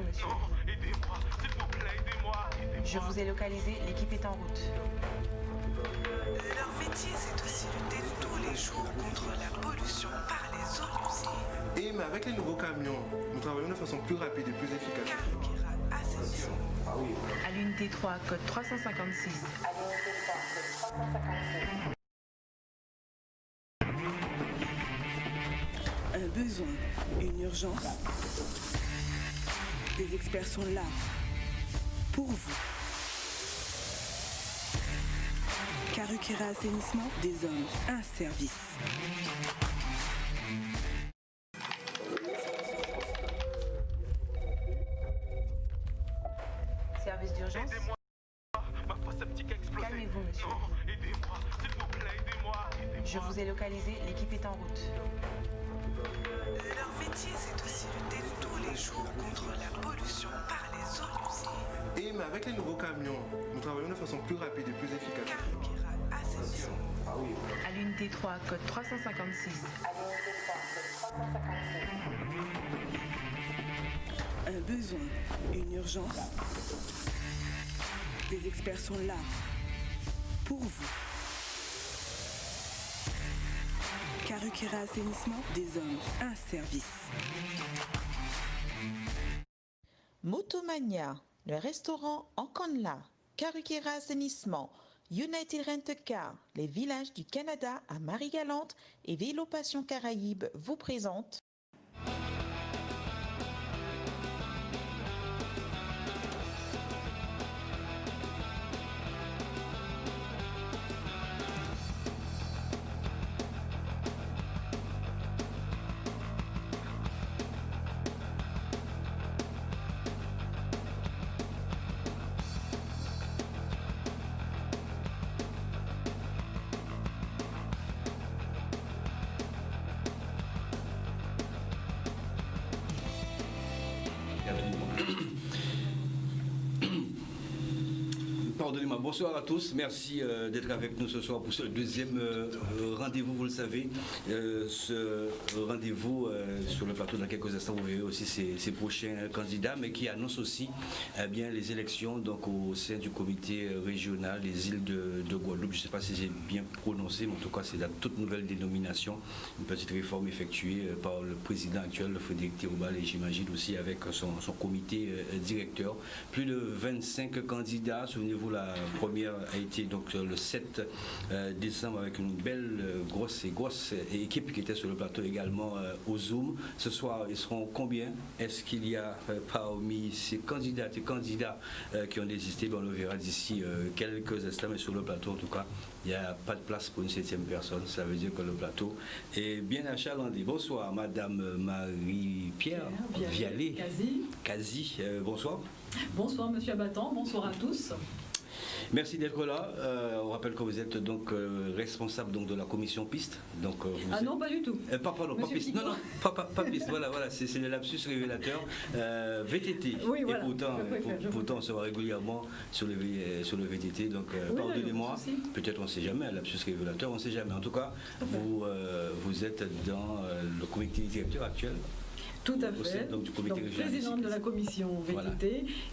monsieur. Aidez-moi, s'il vous plaît, aidez-moi. Je vous ai localisé, l'équipe est en route. Leur métier, c'est aussi lutter tous les jours contre la pollution par les eaux usées. Et mais avec les nouveaux camions, nous travaillons de façon plus rapide et plus efficace. Carburant assainissement. À l'unité 3, code 356. Un besoin, une urgence. Des experts sont là pour vous. Karukera Assainissement, des hommes, un service. Service d'urgence. Ma fosse septique a explosé. Calmez-vous, monsieur. Aidez-moi, s'il vous plaît, aidez-moi. Je vous ai localisé, l'équipe est en route. Leur métier, c'est aussi lutter tous les jours contre la pollution par les eaux usées. Et mais avec les nouveaux camions, nous travaillons de façon plus rapide et plus efficace. Karukera Assainissement. À l'unité 3, code 356. Un besoin, une urgence. Des experts sont là pour vous. Karukera Assainissement, des hommes, un service. Motomania, le restaurant Enconla, Karukera Assainissement, United Rent Car, les villages du Canada à Marie-Galante et Vélo Passion Caraïbes vous présentent Pardonnez-moi, bonsoir à tous, merci d'être avec nous ce soir pour ce deuxième rendez-vous, vous le savez, ce rendez-vous sur le plateau dans quelques instants, vous verrez aussi ces prochains candidats, mais qui annoncent aussi bien les élections donc, au sein du comité régional des îles de Guadeloupe. Je ne sais pas si j'ai bien prononcé, mais en tout cas c'est la toute nouvelle dénomination, une petite réforme effectuée par le président actuel, Frédéric Thirobal, et j'imagine aussi avec son comité directeur. Plus de 25 candidats, souvenez-vous, la première a été donc le 7 décembre avec une belle grosse équipe qui était sur le plateau également au Zoom. Ce soir, ils seront combien? Est-ce qu'il y a parmi ces candidates et candidats qui ont désisté? On le verra d'ici quelques instants, mais sur le plateau en tout cas, il n'y a pas de place pour une 7e personne. Ça veut dire que le plateau est bien achalandé. Bonsoir Madame Marie-Pierre Vialet. Quasi. Bonsoir. Bonsoir Monsieur Abattant, bonsoir à tous. Merci d'être là. On rappelle que vous êtes donc responsable donc, de la commission piste. Donc, non, pas du tout. Pas piste. Non, pas piste. Voilà, c'est le lapsus révélateur. VTT. Oui, voilà. Et pourtant, on se voit régulièrement sur le VTT. Donc, pardonnez-moi. Peut-être on ne sait jamais, un lapsus révélateur, on ne sait jamais. En tout cas, vous êtes dans le comité directeur actuel. Tout à fait. Donc, du comité régional présidente de la commission VTT, voilà.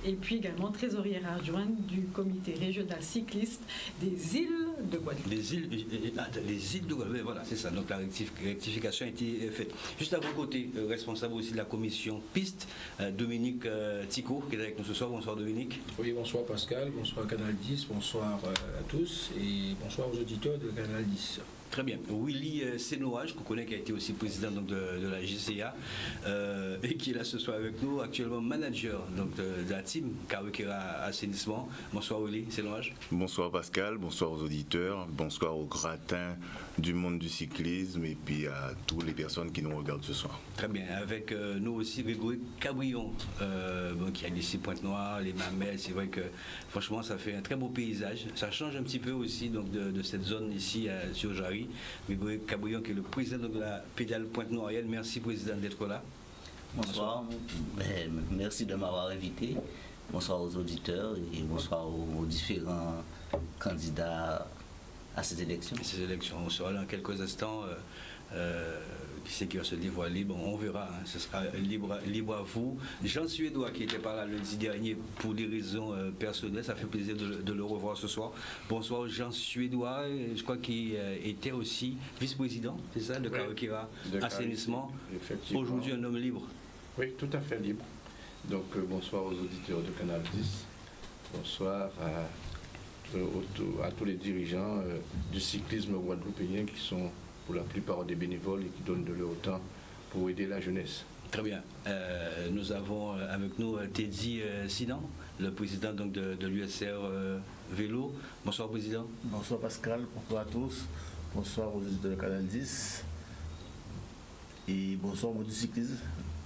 Et puis également trésorière adjointe du comité régional cycliste des îles de Guadeloupe. Les îles de Guadeloupe, voilà, c'est ça. Donc la rectification a été faite. Juste à vos côtés, responsable aussi de la commission piste, Dominique Tico, qui est avec nous ce soir. Bonsoir Dominique. Oui, bonsoir Pascal, bonsoir Canal 10, bonsoir à tous et bonsoir aux auditeurs de Canal 10. Très bien. Willy Sénoage, qu'on connaît, qui a été aussi président donc, de la GCA et qui est là ce soir avec nous, actuellement manager donc, de la team Karukera Assainissement. Bonsoir Willy Sénoage. Bonsoir Pascal, bonsoir aux auditeurs, bonsoir aux gratins du monde du cyclisme et puis à toutes les personnes qui nous regardent ce soir. Très bien. Avec nous aussi Grégory Cabrion, qui a laissé Pointe-Noire, les Mamelles. C'est vrai que franchement ça fait un très beau paysage. Ça change un petit peu aussi donc, de cette zone ici sur Jarry. Grégory Cabrion qui est le président de la pédale Pointe-Noirienne. Merci président d'être là. Bonsoir. Merci de m'avoir invité. Bonsoir aux auditeurs et bonsoir aux différents candidats à ces élections. On sera là dans quelques instants. qui c'est qui va se dévoiler, bon, on verra, hein, ce sera libre à vous. Jean Suédois qui était par là lundi dernier pour des raisons personnelles, ça fait plaisir de le revoir ce soir. Bonsoir Jean Suédois, je crois qu'il était aussi vice-président, c'est ça, de Karukira Assainissement. Aujourd'hui un homme libre. Oui, tout à fait libre. Donc bonsoir aux auditeurs de Canal 10, bonsoir à tous les dirigeants du cyclisme guadeloupéen qui sont pour la plupart des bénévoles et qui donnent de leur temps pour aider la jeunesse. Très bien. Nous avons avec nous Teddy Sinan, le président donc, de l'USR Vélo. Bonsoir président. Bonsoir Pascal, bonsoir à tous. Bonsoir aux auditeurs de Canal 10. Et bonsoir au monde du cyclisme.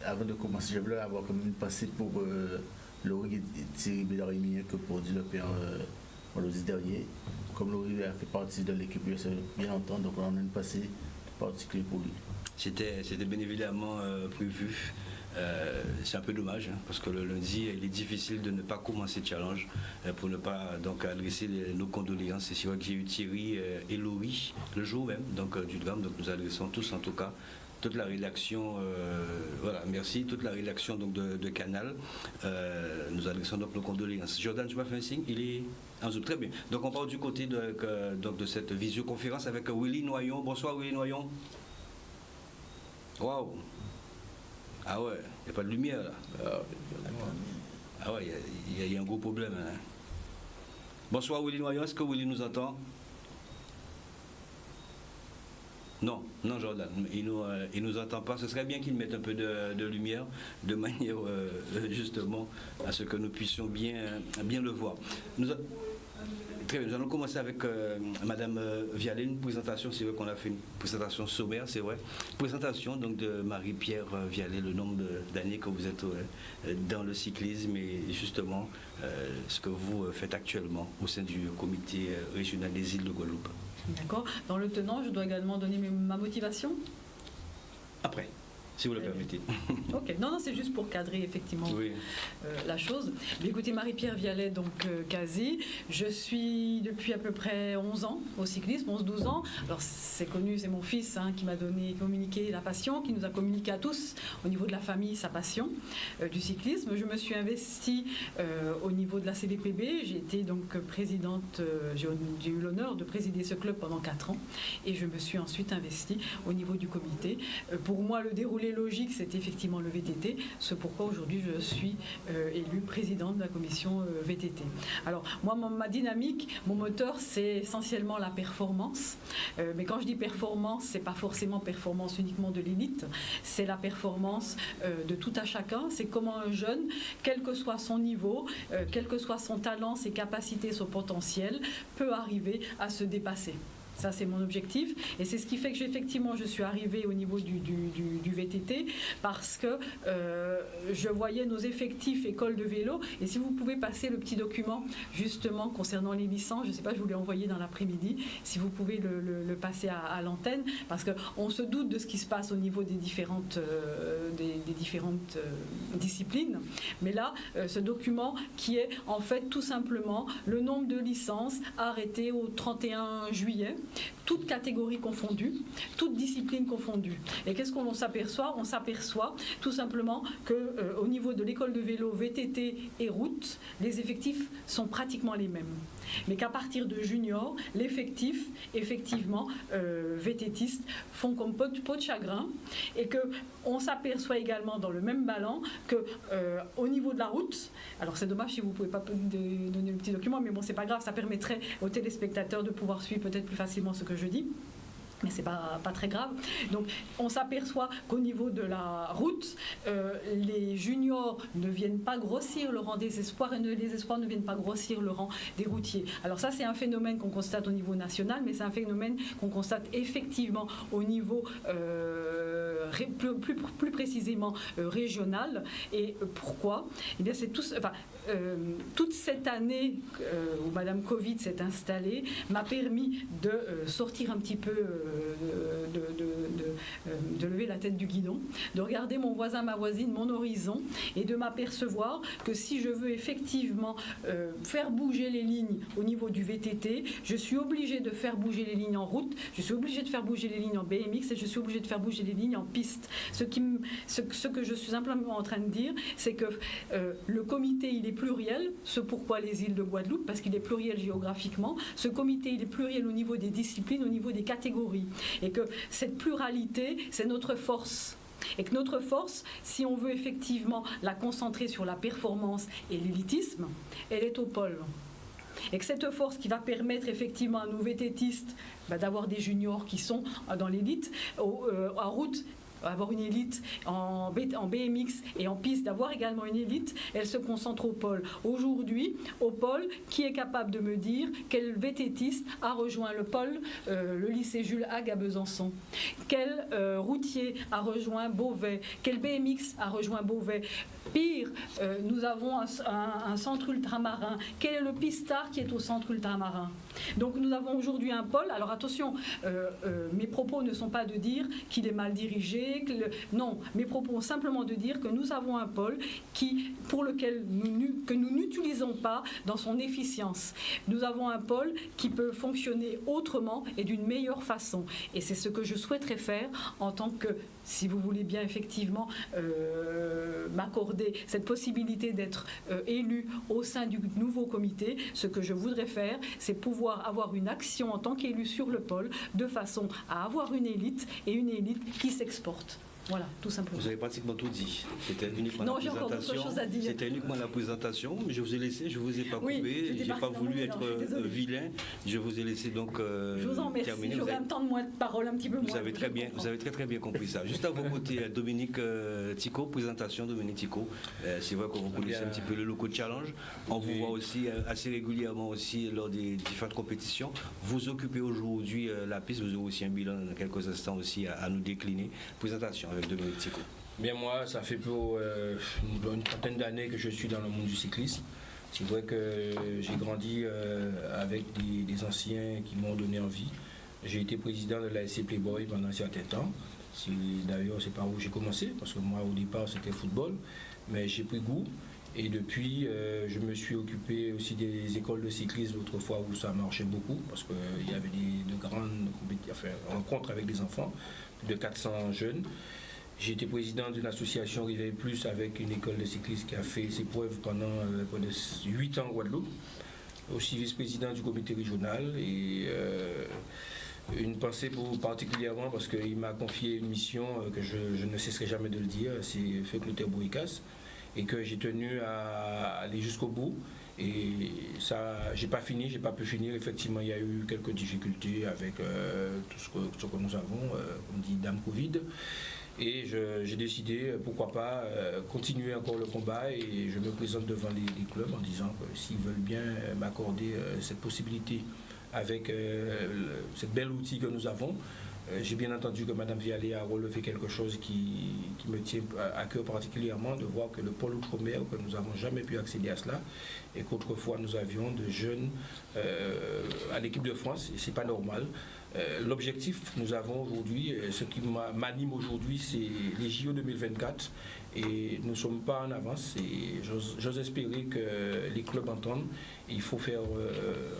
Avant de commencer, je voulais avoir comme une pensée pour Laurie et Thierry Bédarimi que pour dire le père vendredi dernier. Comme Laurie a fait partie de l'équipe USR bien longtemps, donc on a une pensée particulière pour lui. C'était bien évidemment prévu. C'est un peu dommage hein, parce que le lundi il est difficile de ne pas commencer le challenge pour ne pas donc adresser nos condoléances. Et c'est vrai que j'ai eu Thierry et Laurie le jour même donc, du drame, donc nous adressons tous en tout cas toute la rédaction, voilà, merci, toute la rédaction donc, de Canal. Nous adressons donc nos condoléances. Jordan, tu m'as fait un signe, il est en Zoom. Très bien. Donc on part du côté de cette visioconférence avec Willy Noyon. Bonsoir Willy Noyon. Waouh. Ah ouais, il n'y a pas de lumière là. Ah ouais, il y a un gros problème. Hein. Bonsoir Willy Noyon, est-ce que Willy nous entend? Non, Jordan, il nous entend pas. Ce serait bien qu'il mette un peu de lumière, de manière justement à ce que nous puissions bien le voir. Très bien, nous allons commencer avec Madame Vialet, une présentation, c'est vrai qu'on a fait une présentation sommaire, c'est vrai. Présentation donc de Marie-Pierre Vialet, le nombre d'années que vous êtes dans le cyclisme et justement ce que vous faites actuellement au sein du comité régional des îles de Guadeloupe. D'accord. Dans le tenant, je dois également donner ma motivation. Après, si vous le permettez. Ok, non, c'est juste pour cadrer effectivement la chose. Mais écoutez, Marie-Pierre Vialet, donc Kazi, je suis depuis à peu près 11 ans au cyclisme, 11-12 ans. Alors c'est connu, c'est mon fils hein, qui m'a communiqué la passion, qui nous a communiqué à tous au niveau de la famille sa passion du cyclisme. Je me suis investie au niveau de la CVPB, j'ai été donc présidente, j'ai eu l'honneur de présider ce club pendant 4 ans et je me suis ensuite investie au niveau du comité. Pour moi, le déroulé logique, c'est effectivement le VTT, c'est pourquoi aujourd'hui je suis élue présidente de la commission VTT. Alors moi, ma dynamique, mon moteur, c'est essentiellement la performance, mais quand je dis performance, c'est pas forcément performance uniquement de l'élite, c'est la performance de tout à chacun, c'est comment un jeune, quel que soit son niveau, quel que soit son talent, ses capacités, son potentiel, peut arriver à se dépasser. Ça, c'est mon objectif. Et c'est ce qui fait que effectivement, je suis arrivée au niveau du VTT parce que je voyais nos effectifs écoles de vélo. Et si vous pouvez passer le petit document, justement, concernant les licences, je ne sais pas, je vous l'ai envoyé dans l'après-midi, si vous pouvez le passer à l'antenne, parce qu'on se doute de ce qui se passe au niveau des différentes disciplines. Mais là, ce document qui est en fait tout simplement le nombre de licences arrêtées au 31 juillet, toutes catégories confondues, toutes disciplines confondues. Et qu'est-ce qu'on s'aperçoit? On s'aperçoit tout simplement qu'au niveau de l'école de vélo, VTT et route, les effectifs sont pratiquement les mêmes. Mais qu'à partir de junior, l'effectif, effectivement, VTTistes font comme peau de chagrin et qu'on s'aperçoit également dans le même ballon qu'au niveau de la route, alors c'est dommage si vous ne pouvez pas donner le petit document, mais bon, c'est pas grave, ça permettrait aux téléspectateurs de pouvoir suivre peut-être plus facilement ce que je dis. Mais c'est pas très grave. Donc on s'aperçoit qu'au niveau de la route, les juniors ne viennent pas grossir le rang des espoirs et les espoirs ne viennent pas grossir le rang des routiers. Alors ça, c'est un phénomène qu'on constate au niveau national, mais c'est un phénomène qu'on constate effectivement au niveau plus précisément régional. Et pourquoi? Eh bien, c'est tout. Enfin, toute cette année où Madame Covid s'est installée m'a permis de sortir un petit peu, de lever la tête du guidon, de regarder mon voisin, ma voisine, mon horizon, et de m'apercevoir que si je veux effectivement faire bouger les lignes au niveau du VTT, je suis obligée de faire bouger les lignes en route, je suis obligée de faire bouger les lignes en BMX et je suis obligée de faire bouger les lignes en piste. Ce que je suis simplement en train de dire, c'est que le comité, il est pluriel, ce pourquoi les îles de Guadeloupe, parce qu'il est pluriel géographiquement. Ce comité, il est pluriel au niveau des disciplines, au niveau des catégories. Et que cette pluralité, c'est notre force. Et que notre force, si on veut effectivement la concentrer sur la performance et l'élitisme, elle est au pôle. Et que cette force qui va permettre effectivement à nos VTTistes d'avoir des juniors qui sont dans l'élite, en route, avoir une élite en BMX et en piste, d'avoir également une élite, elle se concentre au pôle. Aujourd'hui, au pôle, qui est capable de me dire quel VTTiste a rejoint le pôle, le lycée Jules Hague à Besançon? Quel routier a rejoint Beauvais? Quel BMX a rejoint Beauvais? Pire, nous avons un centre ultramarin. Quel est le pistard qui est au centre ultramarin? Donc nous avons aujourd'hui un pôle. Alors attention, mes propos ne sont pas de dire qu'il est mal dirigé. Non, mes propos sont simplement de dire que nous avons un pôle pour lequel que nous n'utilisons pas dans son efficience. Nous avons un pôle qui peut fonctionner autrement et d'une meilleure façon. Et c'est ce que je souhaiterais faire en tant que, si vous voulez bien effectivement m'accorder cette possibilité d'être élu au sein du nouveau comité. Ce que je voudrais faire, c'est pouvoir avoir une action en tant qu'élu sur le pôle, de façon à avoir une élite, et une élite qui s'exporte. Voilà, tout simplement. Vous avez pratiquement tout dit. C'était uniquement non, la j'ai encore d'autres choses à dire. C'était uniquement la présentation, mais je vous ai laissé, je vous ai pas coupé, j'ai pas voulu être vilain. Je vous ai laissé donc je vous en remercie. Terminer. J'aurai un temps de parole un petit peu moins. Vous avez très bien compris ça. Juste à vos côtés, Dominique Tico, présentation Dominique Tico. C'est vrai qu'on vous connaissez un petit peu le Loco Challenge. On vous voit aussi assez régulièrement aussi lors des différentes compétitions. Vous occupez aujourd'hui la piste, vous aurez aussi un bilan dans quelques instants aussi à nous décliner. Présentation avec Dominique Tico. Bien, moi, ça fait pour une trentaine d'années que je suis dans le monde du cyclisme. C'est vrai que j'ai grandi avec des anciens qui m'ont donné envie. J'ai été président de l'ASC Playboy pendant un certain temps. D'ailleurs, c'est par où j'ai commencé, parce que moi, au départ, c'était football. Mais j'ai pris goût. Et depuis, je me suis occupé aussi des écoles de cyclisme autrefois où ça marchait beaucoup, parce qu'il y avait de grandes rencontres avec des enfants, plus de 400 jeunes. J'ai été président d'une association Réveil Plus avec une école de cyclisme qui a fait ses preuves pendant près de 8 ans en Guadeloupe. Aussi vice-président du comité régional et une pensée particulièrement parce qu'il m'a confié une mission que je ne cesserai jamais de le dire, c'est Fécluter Bouricas, et que j'ai tenu à aller jusqu'au bout. Et ça, j'ai pas pu finir. Effectivement, il y a eu quelques difficultés avec tout ce que nous avons, comme dit Dame Covid. Et j'ai décidé, pourquoi pas, continuer encore le combat, et je me présente devant les clubs en disant que s'ils veulent bien m'accorder cette possibilité avec cette belle outil que nous avons. J'ai bien entendu que Mme Vialet a relevé quelque chose qui me tient à cœur particulièrement, de voir que le pôle outre-mer, que nous n'avons jamais pu accéder à cela, et qu'autrefois nous avions de jeunes à l'équipe de France, et ce n'est pas normal. L'objectif, nous avons aujourd'hui, ce qui m'anime aujourd'hui, c'est les JO 2024, et nous ne sommes pas en avance, et j'ose espérer que les clubs entendent. Il faut faire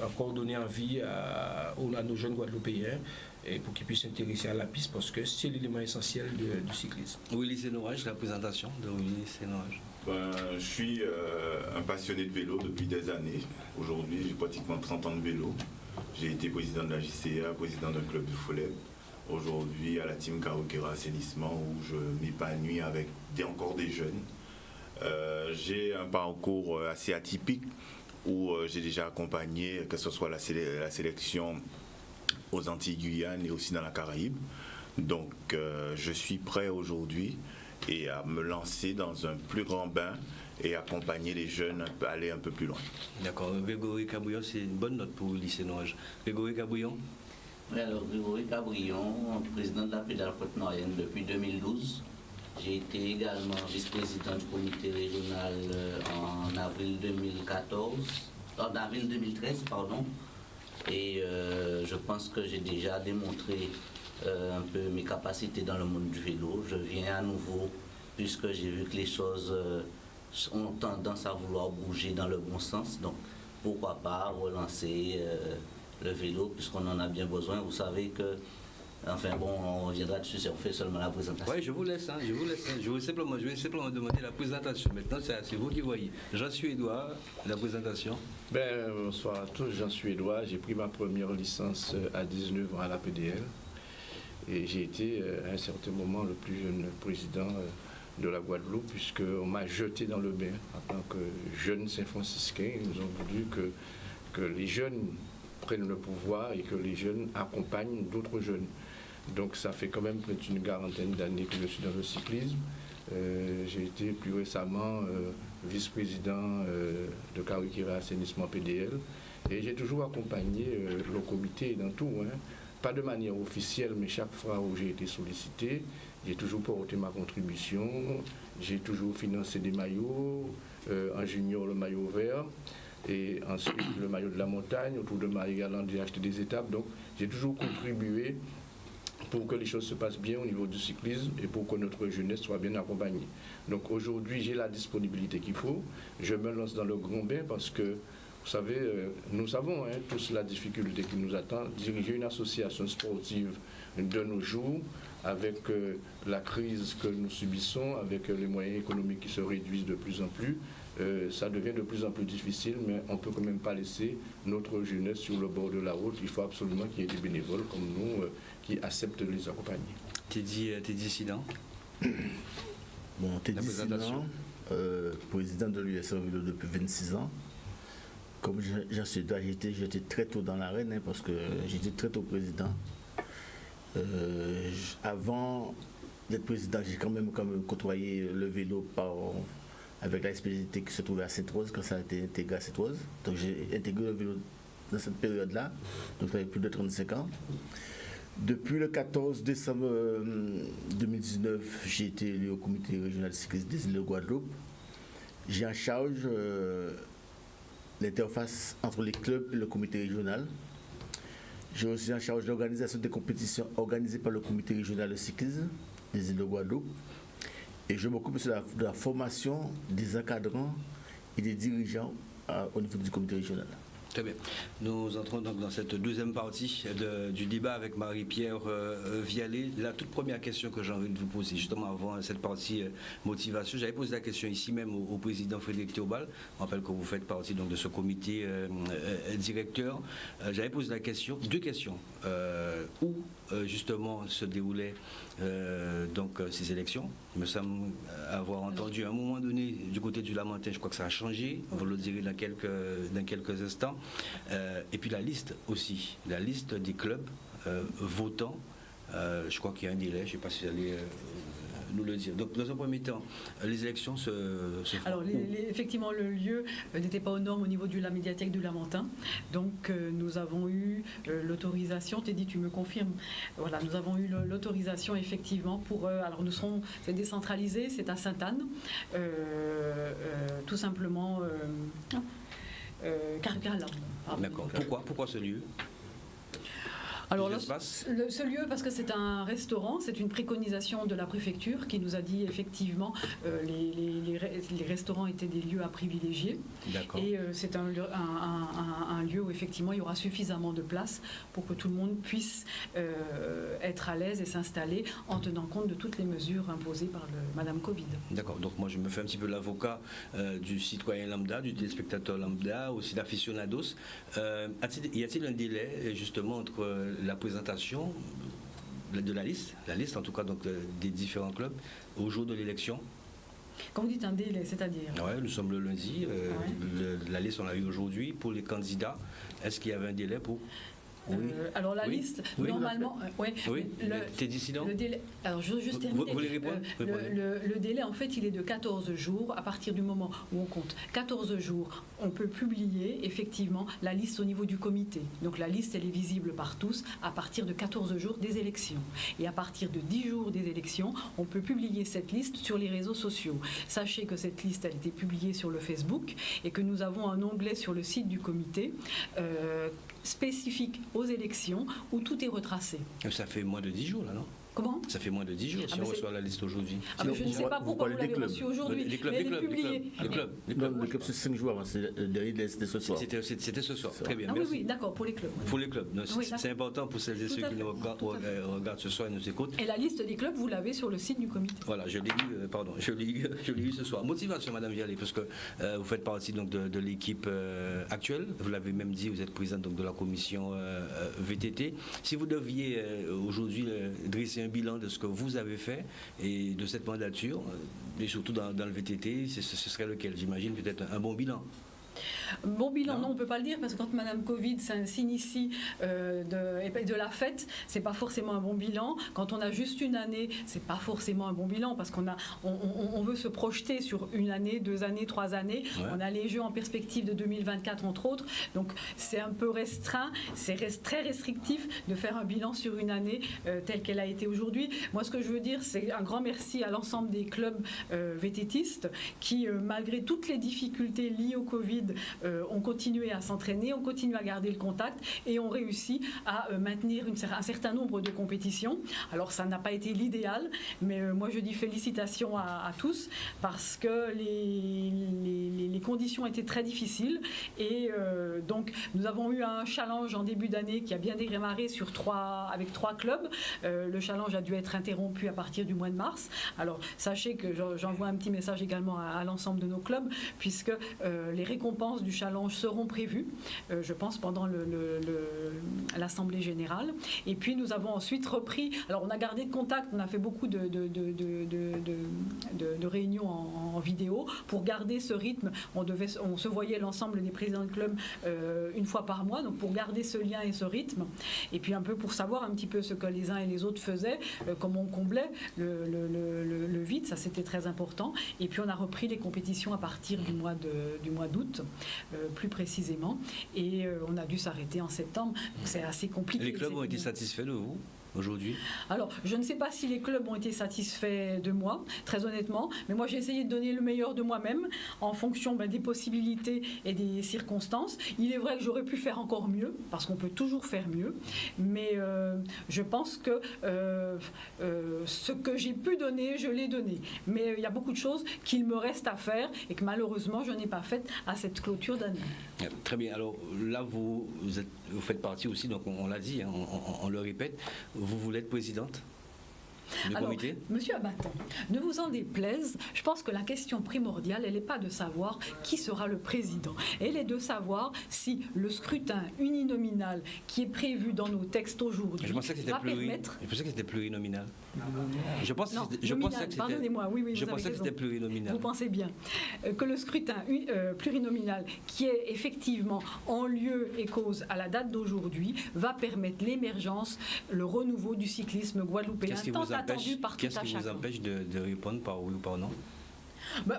encore donner envie à nos jeunes Guadeloupéens, et pour qu'ils puissent s'intéresser à la piste, parce que c'est l'élément essentiel du cyclisme. Willy Sénorage, la présentation de Willy Sénorage. Je suis un passionné de vélo depuis des années. Aujourd'hui, j'ai pratiquement 30 ans de vélo. J'ai été président de la JCA, président d'un club de Follet. Aujourd'hui, à la team Carokera Assainissement, où je m'épanouis avec encore des jeunes. J'ai un parcours assez atypique, où j'ai déjà accompagné, que ce soit la sélection aux Antilles-Guyane et aussi dans la Caraïbe. Donc je suis prêt aujourd'hui et à me lancer dans un plus grand bain et accompagner les jeunes à aller un peu plus loin. D'accord. Grégory Cabrion, c'est une bonne note pour le lycée Noage. Grégory Cabrion. Oui, alors Grégory Cabrion, président de la pédale Côte-Norienne depuis 2012. J'ai été également vice-président du comité régional en avril 2013, pardon. Et je pense que j'ai déjà démontré un peu mes capacités dans le monde du vélo. Je viens à nouveau, puisque j'ai vu que les choses ont tendance à vouloir bouger dans le bon sens. Donc, pourquoi pas relancer le vélo, puisqu'on en a bien besoin. Vous savez que, enfin bon, on reviendra dessus si on fait seulement la présentation. Oui, je vous laisse. Je vais simplement demander la présentation. Maintenant, c'est vous qui voyez. Jean Suédois, la présentation. Bonsoir à tous, Jean Suédois. J'ai pris ma première licence à 19 ans à la PDL. Et j'ai été à un certain moment le plus jeune président de la Guadeloupe, puisqu'on m'a jeté dans le bain en tant que jeune Saint-Franciscain. Ils nous ont voulu que les jeunes prennent le pouvoir et que les jeunes accompagnent d'autres jeunes. Donc ça fait quand même près d'une quarantaine d'années que je suis dans le cyclisme. J'ai été plus récemment vice-président de Karukira Assainissement PDL et j'ai toujours accompagné le comité dans tout. Pas de manière officielle, mais chaque fois où j'ai été sollicité, j'ai toujours porté ma contribution, j'ai toujours financé des maillots, en junior le maillot vert, et ensuite le maillot de la montagne, autour de Marie-Galante j'ai acheté des étapes, donc j'ai toujours contribué pour que les choses se passent bien au niveau du cyclisme et pour que notre jeunesse soit bien accompagnée. Donc aujourd'hui j'ai la disponibilité qu'il faut, je me lance dans le grand bain parce que vous savez, nous savons tous la difficulté qui nous attend. Diriger une association sportive de nos jours, avec la crise que nous subissons, avec les moyens économiques qui se réduisent de plus en plus, ça devient de plus en plus difficile, mais on ne peut quand même pas laisser notre jeunesse sur le bord de la route. Il faut absolument qu'il y ait des bénévoles comme nous qui acceptent de les accompagner. T'es dissident. Bon, t'es dissident, président de l'USR Vélo depuis 26 ans. Comme j'en suis là, j'étais très tôt dans l'arène parce que j'étais très tôt président. Avant d'être président, j'ai quand même côtoyé le vélo avec la SPGT qui se trouvait à Sainte-Rose quand ça a été intégré à Sainte-Rose. Donc j'ai intégré le vélo dans cette période-là, donc j'avais plus de 35 ans. Depuis le 14 décembre 2019, j'ai été élu au comité régional cycliste des îles de Guadeloupe. J'ai en charge l'interface entre les clubs et le comité régional. J'ai aussi en charge l'organisation des compétitions organisées par le comité régional de cyclisme des îles de Guadeloupe. Et je m'occupe aussi de la formation des encadrants et des dirigeants au niveau du comité régional. Très bien. Nous entrons donc dans cette deuxième partie du débat avec Marie-Pierre Vialet. La toute première question que j'ai envie de vous poser, justement avant cette partie motivation, j'avais posé la question ici même au président Frédéric Théobald. Je rappelle que vous faites partie donc de ce comité directeur. J'avais posé la question, deux questions. Où justement se déroulaient donc ces élections. Il me semble avoir entendu à un moment donné du côté du Lamentin, je crois que ça a changé. Vous le direz dans quelques instants. Et puis la liste aussi, la liste des clubs votants. Je crois qu'il y a un délai, je ne sais pas si vous allez nous le dire. Donc dans un premier temps, les élections se font. Alors effectivement, le lieu n'était pas aux normes au niveau de la médiathèque du Lamentin. Donc nous avons eu l'autorisation, Teddy, tu me confirmes, voilà, nous avons eu l'autorisation effectivement pour, alors nous serons, c'est décentralisé, c'est à Sainte-Anne, tout simplement Cargala. D'accord. Pourquoi ce lieu? Alors là, ce lieu, parce que c'est un restaurant, c'est une préconisation de la préfecture qui nous a dit effectivement les restaurants étaient des lieux à privilégier. Et c'est un lieu où effectivement il y aura suffisamment de place pour que tout le monde puisse être à l'aise et s'installer en tenant compte de toutes les mesures imposées par Madame Covid. D'accord, donc moi je me fais un petit peu l'avocat du citoyen lambda, du téléspectateur lambda, aussi d'aficionados. Y a-t-il un délai justement entre la présentation de la liste en tout cas donc des différents clubs au jour de l'élection? Quand vous dites un délai, c'est-à-dire? Oui, nous sommes le lundi, la liste on l'a eu aujourd'hui pour les candidats. Est-ce qu'il y avait un délai pour? Alors la liste, normalement, t'es dissident. Le délai, alors je veux juste terminer. Vous voulez répondre? Le délai, en fait, il est de 14 jours. À partir du moment où on compte 14 jours, on peut publier effectivement la liste au niveau du comité. Donc la liste, elle est visible par tous à partir de 14 jours des élections. Et à partir de 10 jours des élections, on peut publier cette liste sur les réseaux sociaux. Sachez que cette liste, elle a été publiée sur le Facebook et que nous avons un onglet sur le site du comité spécifique aux élections où tout est retracé. Ça fait moins de 10 jours là, non? Comment? Ça fait moins de 10 jours si on reçoit la liste aujourd'hui. Je ne sais pas pourquoi vous l'avez reçue aujourd'hui. Les clubs, les clubs, c'est 5 jours avant, c'était ce soir. C'était ce soir, très bien. Ah oui, d'accord, pour les clubs. Pour les clubs, c'est important pour celles et ceux qui nous regardent ce soir et nous écoutent. Et la liste des clubs, vous l'avez sur le site du comité. Voilà, je l'ai lu ce soir. Motivation, Madame Vialet, parce que vous faites partie donc de l'équipe actuelle. Vous l'avez même dit, vous êtes présidente donc de la commission VTT. Si vous deviez aujourd'hui dresser un bilan de ce que vous avez fait et de cette mandature, et surtout dans le VTT, ce serait lequel? J'imagine peut-être un bon bilan. Bon bilan, non, on ne peut pas le dire, parce que quand Madame Covid s'initie de la fête, c'est pas forcément un bon bilan. Quand on a juste une année, c'est pas forcément un bon bilan, parce on veut se projeter sur une année, 2 années, 3 années. Ouais. On a les Jeux en perspective de 2024, entre autres. Donc c'est un peu restreint, c'est très restrictif de faire un bilan sur une année telle qu'elle a été aujourd'hui. Moi, ce que je veux dire, c'est un grand merci à l'ensemble des clubs VTTistes qui, malgré toutes les difficultés liées au Covid, ont continué à s'entraîner, ont continué à garder le contact et ont réussi à maintenir un certain nombre de compétitions. Alors ça n'a pas été l'idéal, mais moi je dis félicitations à tous, parce que les conditions étaient très difficiles et donc nous avons eu un challenge en début d'année qui a bien démarré avec 3 clubs. Le challenge a dû être interrompu à partir du mois de mars. Alors sachez que j'envoie un petit message également à l'ensemble de nos clubs, puisque les récompenses du challenge seront prévues, je pense, pendant l'Assemblée générale. Et puis nous avons ensuite repris, alors on a gardé le contact, on a fait beaucoup de réunions en vidéo pour garder ce rythme. On se voyait l'ensemble des présidents de club une fois par mois, donc pour garder ce lien et ce rythme. Et puis un peu pour savoir un petit peu ce que les uns et les autres faisaient, comment on comblait le vide, ça c'était très important. Et puis on a repris les compétitions à partir du mois d'août. Plus précisément, et on a dû s'arrêter en septembre, donc c'est assez compliqué. Les clubs ont été satisfaits de vous aujourd'hui? Alors, je ne sais pas si les clubs ont été satisfaits de moi, très honnêtement, mais moi j'ai essayé de donner le meilleur de moi-même en fonction des possibilités et des circonstances. Il est vrai que j'aurais pu faire encore mieux, parce qu'on peut toujours faire mieux, mais je pense que ce que j'ai pu donner, je l'ai donné. Mais il y a beaucoup de choses qu'il me reste à faire et que malheureusement je n'ai pas faites à cette clôture d'année. Très bien. Alors là, vous faites partie aussi, donc on l'a dit, hein, on le répète, vous voulez être présidente du comité? Monsieur Abaton, ne vous en déplaise, je pense que la question primordiale, elle n'est pas de savoir qui sera le président. Elle est de savoir si le scrutin uninominal qui est prévu dans nos textes aujourd'hui va permettre... Je pensais que c'était plurinominal. Je pense pardonnez-moi, oui, je pensais que c'était plurinominal. Vous pensez bien que le scrutin plurinominal qui est effectivement en lieu et cause à la date d'aujourd'hui va permettre l'émergence, le renouveau du cyclisme guadeloupéen tant attendu par tout à chacun. Qu'est-ce qui vous empêche de répondre par oui ou par non?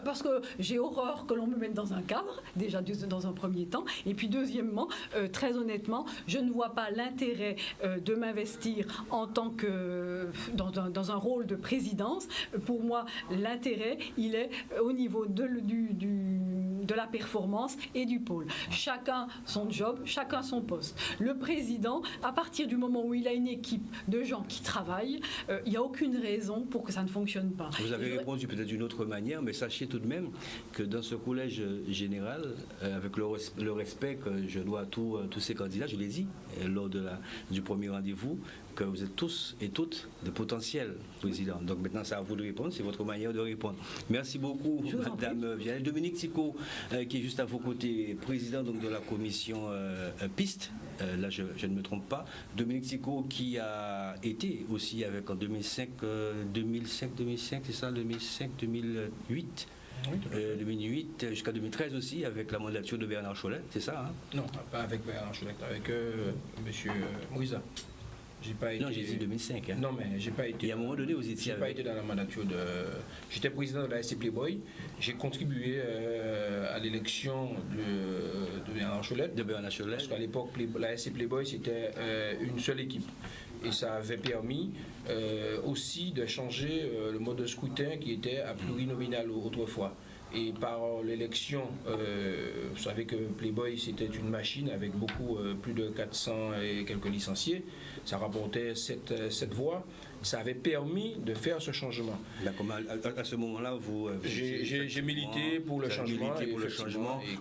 Parce que j'ai horreur que l'on me mette dans un cadre, déjà dans un premier temps, et puis deuxièmement, très honnêtement, je ne vois pas l'intérêt de m'investir en tant que dans un rôle de présidence. Pour moi, l'intérêt, il est au niveau de la performance et du pôle. Chacun son job, chacun son poste. Le président, à partir du moment où il a une équipe de gens qui travaillent, il n'y a aucune raison pour que ça ne fonctionne pas. Vous avez répondu peut-être d'une autre manière, mais sachez tout de même que dans ce collège général, avec le respect que je dois à tous ces candidats, je l'ai dit lors du premier rendez-vous, que vous êtes tous et toutes de potentiels présidents. Donc maintenant, c'est à vous de répondre, c'est votre manière de répondre. Merci beaucoup, Madame Vialet. Dominique Ticot, qui est juste à vos côtés, président donc, de la commission piste, là je ne me trompe pas. Dominique Ticot qui a été aussi avec en 2005, c'est ça, 2005-2008 2008 jusqu'à 2013 aussi, avec la mandature de Bernard Cholet, c'est ça hein? Non, pas avec Bernard Cholet, avec M. Moïsa. Non, j'ai dit 2005. Hein. Non, mais j'ai pas été. Et à un moment donné, vous étiez. J'ai pas été dans la mandature de. J'étais président de la SC Playboy. J'ai contribué à l'élection de Bernard Cholet. Parce qu'à l'époque, la SC Playboy, c'était une seule équipe. Et ça avait permis aussi de changer le mode de scrutin qui était à plurinominal autrefois. Et par l'élection, vous savez que Playboy c'était une machine avec beaucoup, plus de 400 et quelques licenciés. Ça rapportait 7 voix. Ça avait permis de faire ce changement. D'accord, à ce moment-là, j'ai milité pour le changement.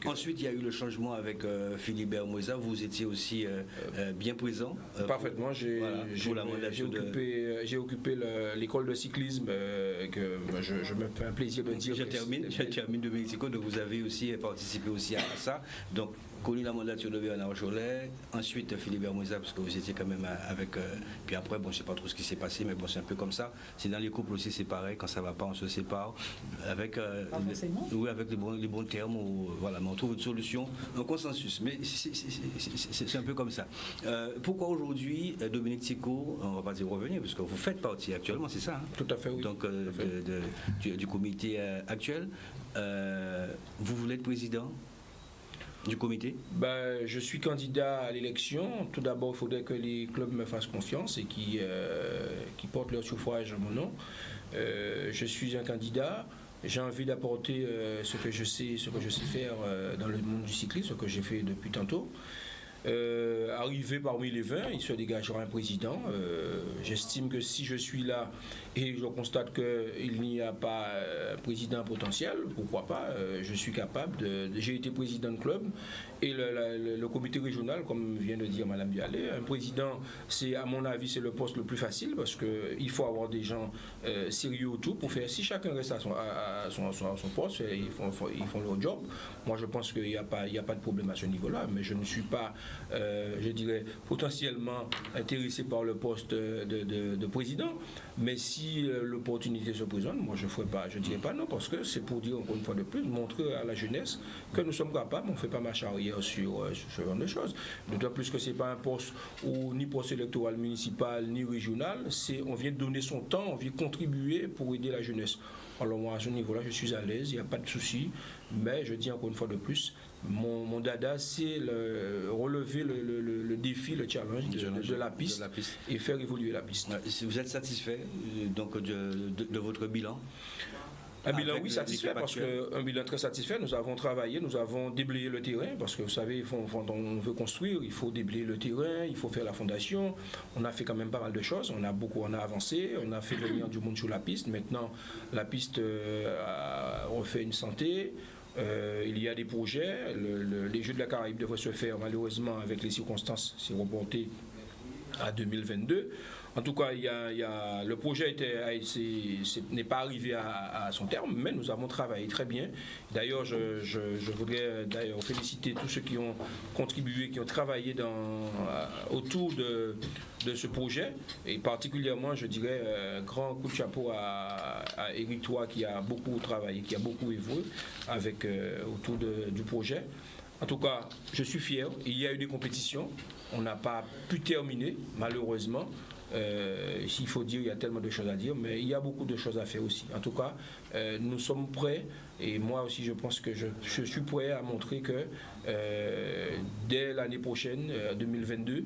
Ensuite, il y a eu le changement avec Philibert Moïsa. Vous étiez aussi bien présent. Parfaitement. J'ai occupé l'école de cyclisme que je me fais un plaisir de dire. Je termine de Mexico, donc vous avez aussi participé aussi à ça. Donc, connu la mandature de Bernard Cholet, ensuite Philibert Moïsa, parce que vous étiez quand même avec. Puis après, bon, je ne sais pas trop ce qui s'est passé, mais bon, c'est un peu comme ça. C'est dans les couples aussi, c'est pareil, quand ça ne va pas, on se sépare. Avec, avec les bons termes, voilà, mais on trouve une solution, un consensus. Mais c'est un peu comme ça. Pourquoi aujourd'hui, Dominique Tico, on ne va pas dire revenir, parce que vous faites partie actuellement, c'est ça hein? Tout à fait, oui. Donc, du comité actuel, vous voulez être président du comité? Je suis candidat à l'élection. Tout d'abord, il faudrait que les clubs me fassent confiance et qui portent leur suffrage à mon nom. Je suis un candidat. J'ai envie d'apporter ce que je sais faire dans le monde du cyclisme, ce que j'ai fait depuis tantôt. Arrivé parmi les 20, il se dégagera un président. J'estime que si je suis là et je constate qu'il n'y a pas un président potentiel, pourquoi pas, je suis capable j'ai été président de club et le comité régional, comme vient de dire Mme Bialet, un président, à mon avis, c'est le poste le plus facile parce qu'il faut avoir des gens sérieux autour pour faire. Si chacun reste à son poste, ils font leur job. Moi, je pense qu'il n'y a pas de problème à ce niveau-là, mais je ne suis pas, je dirais, potentiellement intéressé par le poste de président. Mais si l'opportunité se présente, moi je ne dirais pas non, parce que c'est pour dire encore une fois de plus, montrer à la jeunesse que nous sommes capables, on ne fait pas marche arrière sur ce genre de choses. D'autant plus que ce n'est pas un poste ni poste électoral municipal ni régional, on vient donner son temps, on vient contribuer pour aider la jeunesse. Alors moi à ce niveau-là, je suis à l'aise, il n'y a pas de souci, mais je dis encore une fois de plus, mon dada, c'est relever le défi, le challenge de la piste et faire évoluer la piste. Vous êtes satisfait donc de votre bilan? Un bilan, oui, satisfait, parce qu'un bilan très satisfait. Nous avons travaillé, nous avons déblayé le terrain, parce que vous savez, on veut construire, il faut déblayer le terrain, il faut faire la fondation. On a fait quand même pas mal de choses, on a avancé, on a fait venir du monde sur la piste. Maintenant, la piste refait une santé. Il y a des projets. Les Jeux de la Caraïbe devraient se faire, malheureusement, avec les circonstances, c'est reporté à 2022. En tout cas, le projet n'est pas arrivé à son terme, mais nous avons travaillé très bien. D'ailleurs, je voudrais féliciter tous ceux qui ont contribué, qui ont travaillé autour de ce projet. Et particulièrement, je dirais, un grand coup de chapeau à Éric Toit qui a beaucoup travaillé, qui a beaucoup évolué autour du projet. En tout cas, je suis fier. Il y a eu des compétitions. On n'a pas pu terminer, malheureusement. S'il faut dire, il y a tellement de choses à dire, mais il y a beaucoup de choses à faire aussi. En tout cas, nous sommes prêts, et moi aussi je pense que je suis prêt à montrer que dès l'année prochaine, 2022,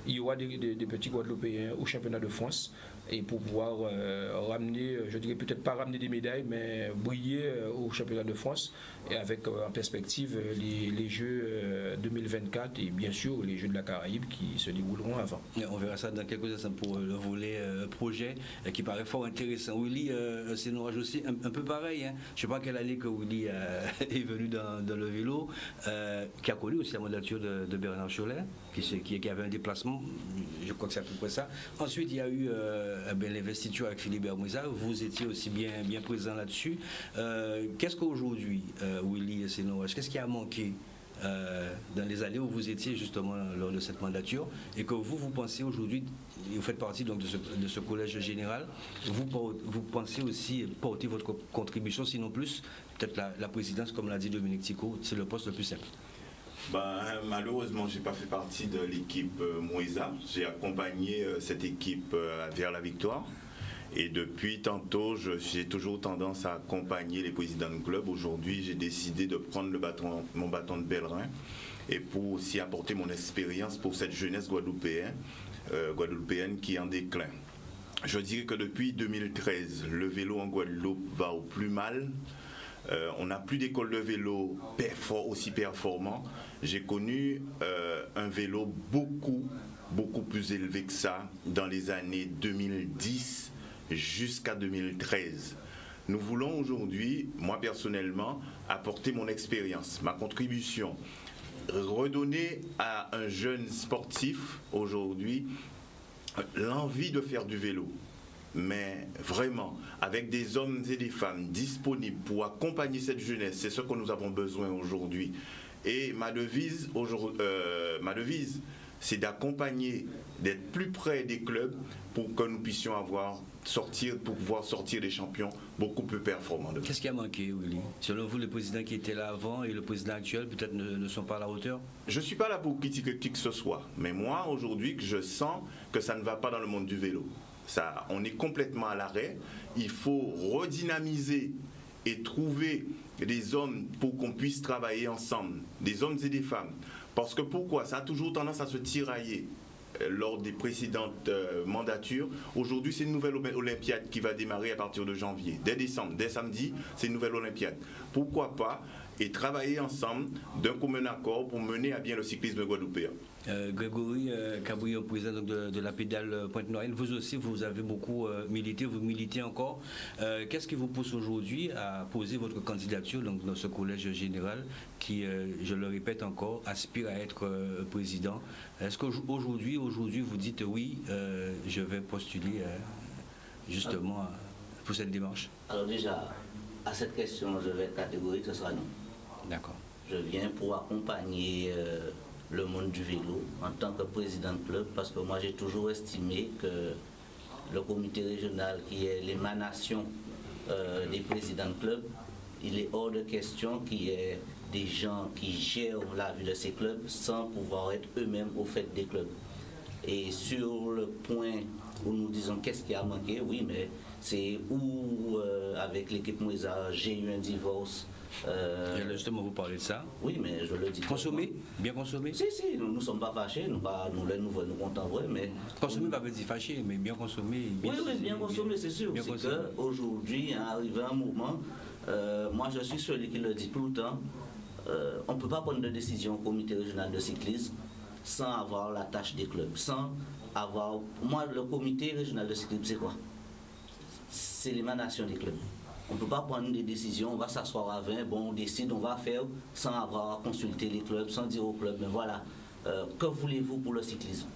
il y aura des petits Guadeloupéens au championnat de France, et pour pouvoir ramener, je dirais peut-être pas ramener des médailles, mais briller au championnat de France, et avec en perspective les Jeux 2024 et bien sûr les Jeux de la Caraïbe qui se dérouleront avant. On verra ça dans quelques instants pour le volet projet qui paraît fort intéressant. Willy, c'est nous aussi un peu pareil. Hein. Je ne sais pas quelle année que Willy est venu dans le vélo, qui a connu aussi la mandature de Bernard Cholet, qui avait un déplacement, je crois que c'est à peu près ça. Ensuite, il y a eu l'investiture avec Philibert Moïsa, vous étiez aussi bien présent là-dessus. Qu'est-ce qu'aujourd'hui, Willy Senoa, qu'est-ce qui a manqué dans les années où vous étiez justement lors de cette mandature, et que vous pensez aujourd'hui, vous faites partie donc de ce collège général, vous pensez aussi porter votre contribution, sinon plus, peut-être la présidence, comme l'a dit Dominique Tico, c'est le poste le plus simple. Malheureusement, je n'ai pas fait partie de l'équipe Moïsa. J'ai accompagné cette équipe vers la victoire. Et depuis tantôt, j'ai toujours tendance à accompagner les présidents de club. Aujourd'hui, j'ai décidé de prendre mon bâton de pèlerin et pour aussi apporter mon expérience pour cette jeunesse guadeloupéenne qui est en déclin. Je dirais que depuis 2013, le vélo en Guadeloupe va au plus mal. On n'a plus d'école de vélo aussi performant. J'ai connu un vélo beaucoup plus élevé que ça dans les années 2010 jusqu'à 2013. Nous voulons aujourd'hui, moi personnellement, apporter mon expérience, ma contribution, redonner à un jeune sportif aujourd'hui l'envie de faire du vélo. Mais vraiment, avec des hommes et des femmes disponibles pour accompagner cette jeunesse, c'est ce que nous avons besoin aujourd'hui. Et ma devise, c'est d'accompagner, d'être plus près des clubs pour que nous puissions pouvoir sortir des champions beaucoup plus performants. Qu'est-ce qui a manqué, Willy? Selon vous, le président qui était là avant et le président actuel peut-être ne sont pas à la hauteur? Je ne suis pas là pour critiquer qui que ce soit, mais moi aujourd'hui, je sens que ça ne va pas dans le monde du vélo. On est complètement à l'arrêt. Il faut redynamiser et trouver des hommes pour qu'on puisse travailler ensemble, des hommes et des femmes. Parce que pourquoi? Ça a toujours tendance à se tirailler lors des précédentes mandatures. Aujourd'hui, c'est une nouvelle Olympiade qui va démarrer à partir de janvier. Dès décembre, dès samedi, c'est une nouvelle Olympiade. Pourquoi pas? Et travailler ensemble d'un commun accord pour mener à bien le cyclisme guadeloupéen. Grégory Cabouillon, président de la pédale Pointe-Noire, vous aussi, vous avez beaucoup milité, vous militez encore. Qu'est-ce qui vous pousse aujourd'hui à poser votre candidature donc, dans ce collège général qui, je le répète encore, aspire à être président? Est-ce qu'aujourd'hui, vous dites oui, je vais postuler justement pour cette démarche? Alors déjà, à cette question, je vais être catégorique, ce sera non. D'accord. Je viens pour accompagner le monde du vélo en tant que président de club, parce que moi j'ai toujours estimé que le comité régional, qui est l'émanation des présidents de club, il est hors de question qu'il y ait des gens qui gèrent la vie de ces clubs sans pouvoir être eux-mêmes au fait des clubs. Et sur le point où nous disons qu'est-ce qui a manqué, oui, mais c'est où avec l'équipe Moïsa, j'ai eu un divorce. Justement, vous parlez de ça. Oui, mais je le dis. Consommer? Bien consommer? Si, nous ne sommes pas fâchés, nous comptons vrai, mais... Consommer pas veut dire fâché, mais bien consommer... Oui, bien consommer, c'est sûr. C'est qu'aujourd'hui, arrivé un moment, moi je suis celui qui le dit tout le temps, on ne peut pas prendre de décision au comité régional de cyclisme sans avoir la tâche des clubs, sans avoir... Moi, le comité régional de cyclisme, c'est quoi? C'est l'émanation des clubs. On ne peut pas prendre des décisions, on va s'asseoir à 20, on décide, on va faire sans avoir consulté les clubs, sans dire aux clubs, mais voilà, que voulez-vous pour le cyclisme?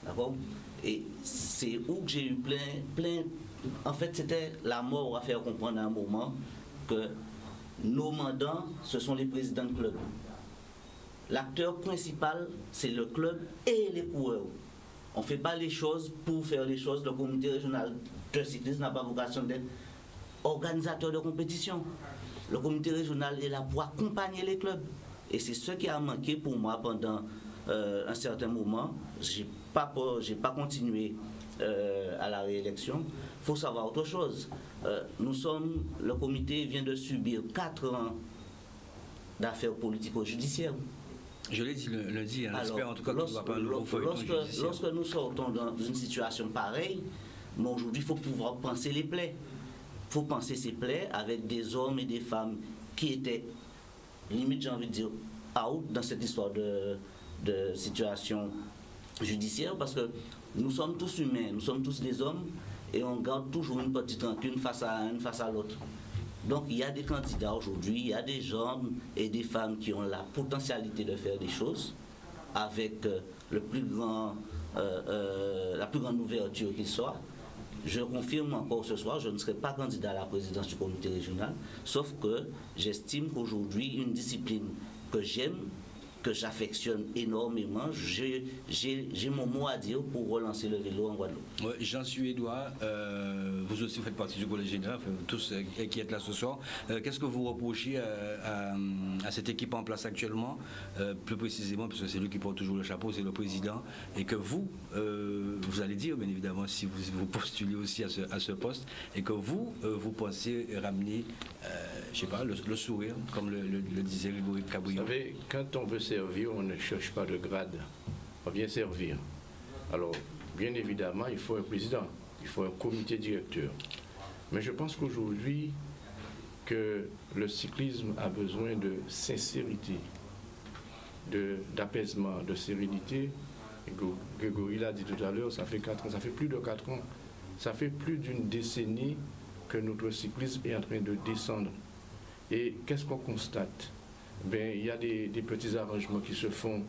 D'accord? Et c'est où que j'ai eu plein... En fait, c'était la mort à faire comprendre à un moment que nos mandants, ce sont les présidents de club. L'acteur principal, c'est le club et les coureurs. On ne fait pas les choses pour faire les choses. Le comité régional de cyclisme n'a pas vocation d'être organisateur de compétition. Le comité régional est là pour accompagner les clubs. Et c'est ce qui a manqué pour moi pendant un certain moment. Je n'ai pas continué à la réélection. Il faut savoir autre chose. Le comité vient de subir 4 ans d'affaires politico-judiciaires. Je l'ai dit lundi, j'espère en tout cas qu'il ne va pas nous lorsque nous sortons dans une situation pareille, mais aujourd'hui, il faut pouvoir penser les plaies. Il faut penser ces plaies avec des hommes et des femmes qui étaient, limite j'ai envie de dire, out dans cette histoire de situation judiciaire, parce que nous sommes tous humains, nous sommes tous des hommes, et on garde toujours une petite rancune face à l'autre. Donc il y a des candidats aujourd'hui, il y a des hommes et des femmes qui ont la potentialité de faire des choses avec la plus grande ouverture qu'il soit. Je confirme encore ce soir, je ne serai pas candidat à la présidence du comité régional, sauf que j'estime qu'aujourd'hui, une discipline que j'aime que j'affectionne énormément, j'ai mon mot à dire pour relancer le vélo en Guadeloupe. Ouais, Jean-Suédois, vous aussi faites partie du collège général, tous qui êtes là ce soir. Qu'est-ce que vous reprochez à cette équipe en place actuellement, plus précisément, parce que c'est lui qui porte toujours le chapeau, c'est le président, et que vous allez dire, bien évidemment, si vous postulez aussi à ce poste, et que vous pensez ramener, je sais pas, le sourire, comme le disait Grégory Cabrion. Vous savez, quand on veut servir, on ne cherche pas de grade, on vient servir. Alors, bien évidemment, il faut un président, il faut un comité directeur. Mais je pense qu'aujourd'hui, que le cyclisme a besoin de sincérité, d'apaisement, de sérénité. Grégory l'a dit tout à l'heure, ça fait 4 ans, ça fait plus de 4 ans, ça fait plus d'une décennie que notre cyclisme est en train de descendre. Et qu'est-ce qu'on constate? Il y a des petits arrangements qui se font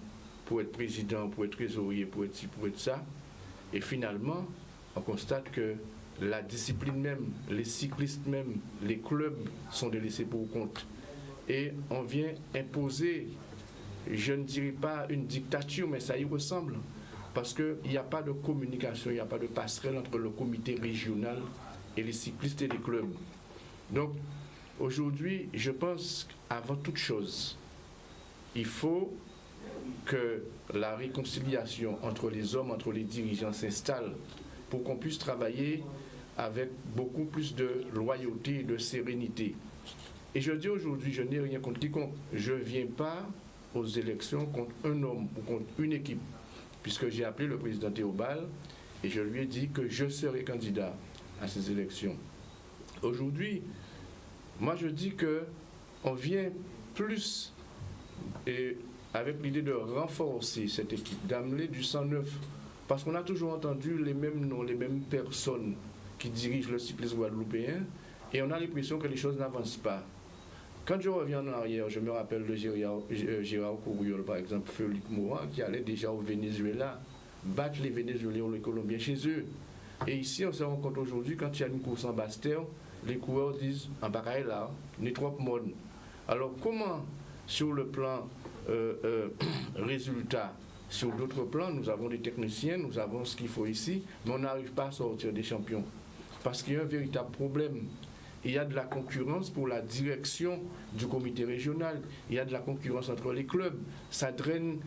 pour être président, pour être trésorier, pour être ci, pour être ça. Et finalement, on constate que la discipline même, les cyclistes même, les clubs sont délaissés pour compte. Et on vient imposer, je ne dirais pas une dictature, mais ça y ressemble. Parce qu'il n'y a pas de communication, il n'y a pas de passerelle entre le comité régional et les cyclistes et les clubs. Donc, aujourd'hui, je pense qu'avant toute chose, il faut que la réconciliation entre les hommes, entre les dirigeants s'installe pour qu'on puisse travailler avec beaucoup plus de loyauté et de sérénité. Et je dis aujourd'hui, je n'ai rien contre quiconque. Je ne viens pas aux élections contre un homme ou contre une équipe, puisque j'ai appelé le président Théobald et je lui ai dit que je serai candidat à ces élections. Aujourd'hui, moi je dis qu'on vient plus et avec l'idée de renforcer cette équipe, d'amener du sang neuf, parce qu'on a toujours entendu les mêmes noms, les mêmes personnes qui dirigent le cyclisme guadeloupéen, et on a l'impression que les choses n'avancent pas. Quand je reviens en arrière, je me rappelle de Gérard Courriol, par exemple, Félix Morin, qui allait déjà au Venezuela, battre les Vénézuéliens ou les Colombiens chez eux. Et ici, on se rend compte aujourd'hui, quand il y a une course en Basse-Terre, les coureurs disent « en bagaille là, n'est trop monde ». Alors comment, sur le plan résultat, sur d'autres plans, nous avons des techniciens, nous avons ce qu'il faut ici, mais on n'arrive pas à sortir des champions. Parce qu'il y a un véritable problème. Il y a de la concurrence pour la direction du comité régional. Il y a de la concurrence entre les clubs. Ça draine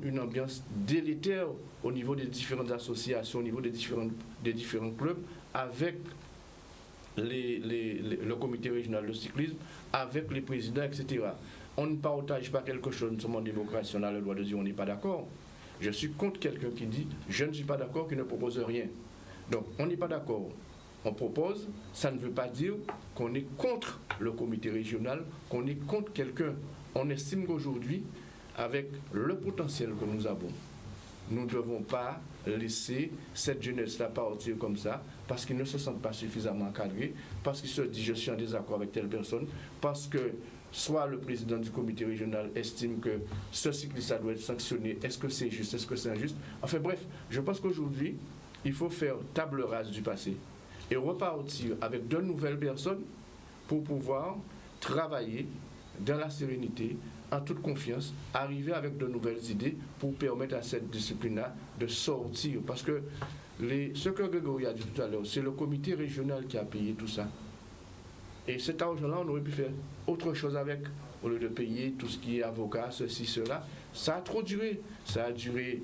une ambiance délétère au niveau des différentes associations, au niveau des différents clubs, avec le comité régional de cyclisme, avec les présidents, etc. On ne partage pas quelque chose, nous sommes en démocratie, on a le droit de dire on n'est pas d'accord. Je suis contre quelqu'un qui dit je ne suis pas d'accord, qui ne propose rien. Donc on n'est pas d'accord. On propose, ça ne veut pas dire qu'on est contre le comité régional, qu'on est contre quelqu'un. On estime qu'aujourd'hui, avec le potentiel que nous avons, nous ne devons pas laisser cette jeunesse-là partir comme ça, parce qu'ils ne se sentent pas suffisamment encadrés, parce qu'ils se disent je suis en désaccord avec telle personne, parce que soit le président du comité régional estime que ce cycliste doit être sanctionné, est-ce que c'est juste, est-ce que c'est injuste? Enfin bref, je pense qu'aujourd'hui, il faut faire table rase du passé et repartir avec de nouvelles personnes pour pouvoir travailler dans la sérénité, en toute confiance, arriver avec de nouvelles idées pour permettre à cette discipline-là de sortir. Parce que ce que Grégory a dit tout à l'heure, c'est le comité régional qui a payé tout ça. Et cet argent-là, on aurait pu faire autre chose avec, au lieu de payer tout ce qui est avocat, ceci, cela. Ça a trop duré. Ça a duré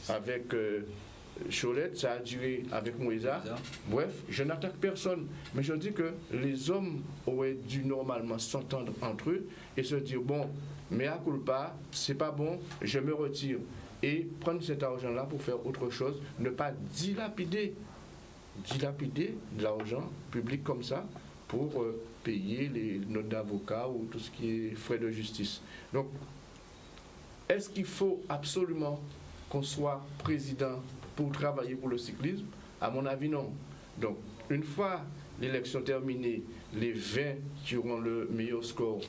avec Cholette, ça a duré avec Moïsa. Bref, je n'attaque personne. Mais je dis que les hommes auraient dû normalement s'entendre entre eux et se dire, bon, mais à culpa, c'est pas bon, je me retire. Et prendre cet argent-là pour faire autre chose, ne pas dilapider de l'argent public comme ça pour payer les notes d'avocat ou tout ce qui est frais de justice. Donc, est-ce qu'il faut absolument qu'on soit président pour travailler pour le cyclisme? À mon avis, non. Donc, une fois l'élection terminée, les 20 qui auront le meilleur score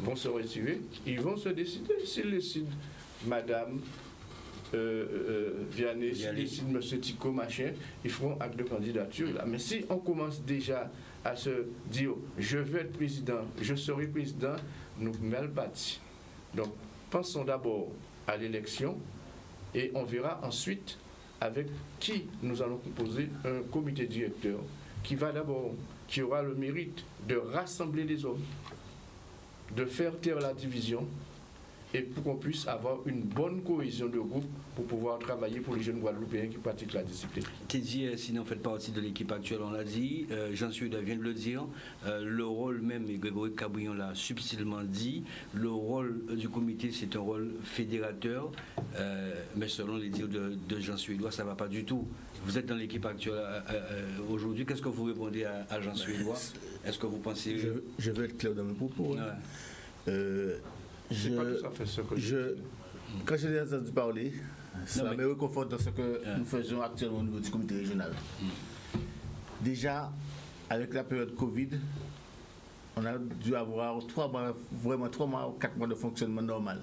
vont se retirer, ils vont se décider. S'ils décident, madame Vianney, s'ils décident, monsieur Tico, machin, ils feront acte de candidature. Là. Mais si on commence déjà à se dire, je veux être président, je serai président, nous mêlons parti. Donc, pensons d'abord à l'élection et on verra ensuite avec qui nous allons composer un comité directeur qui aura le mérite de rassembler les hommes, de faire taire la division et pour qu'on puisse avoir une bonne cohésion de groupe pour pouvoir travailler pour les jeunes Guadeloupéens qui pratiquent la discipline. Teddy, sinon fait partie de l'équipe actuelle, on l'a dit, Jean-Suédois vient de le dire, le rôle même, et Grégory Cabouillon l'a subtilement dit, le rôle du comité c'est un rôle fédérateur, mais selon les dires de Jean-Suédois, ça ne va pas du tout. Vous êtes dans l'équipe actuelle aujourd'hui, qu'est-ce que vous répondez à Jean-Suédois? Est-ce que vous pensez... Je vais être clair dans mes propos. Hein. Quand je l'ai entendu parler, ça me réconforte dans ce que nous faisons actuellement au niveau du comité régional. Déjà, avec la période Covid, on a dû avoir 3 mois ou 4 mois de fonctionnement normal.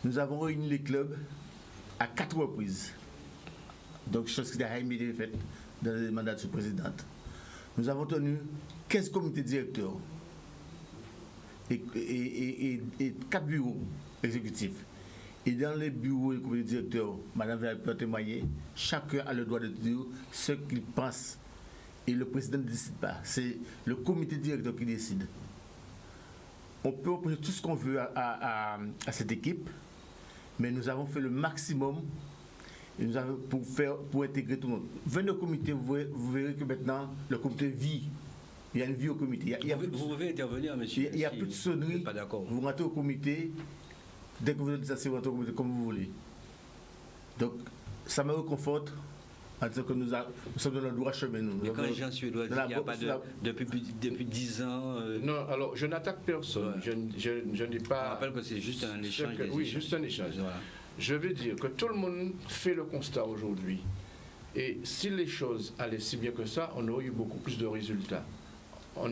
Nous avons réuni les clubs à 4 reprises. Donc, chose qui a été faite dans les mandats de présidente. Nous avons tenu 15 comités directeurs et 4 bureaux exécutifs. Et dans les bureaux et comités directeurs, Madame Valérie peut témoigner, chacun a le droit de dire ce qu'il pense. Et le président ne décide pas. C'est le comité directeur qui décide. On peut opposer tout ce qu'on veut à cette équipe, mais nous avons fait le maximum et nous avons pour intégrer tout le monde. 22 comités, vous verrez que maintenant, le comité vit. Il y a une vie au comité. Vous pouvez intervenir, monsieur. Il n'y a plus de sonnerie. Pas d'accord. Vous rentrez au comité, dès que vous êtes assis, vous rentrez au comité comme vous voulez. Donc, ça me réconforte en disant que nous sommes dans le droit chemin. Mais quand Jean-Suédois dit qu'il n'y a pas depuis 10 ans... Non, alors je n'attaque personne. Ouais. Je n'ai pas... On rappelle que c'est juste un échange. Oui, juste un échange. Voilà. Je veux dire que tout le monde fait le constat aujourd'hui. Et si les choses allaient si bien que ça, on aurait eu beaucoup plus de résultats. Je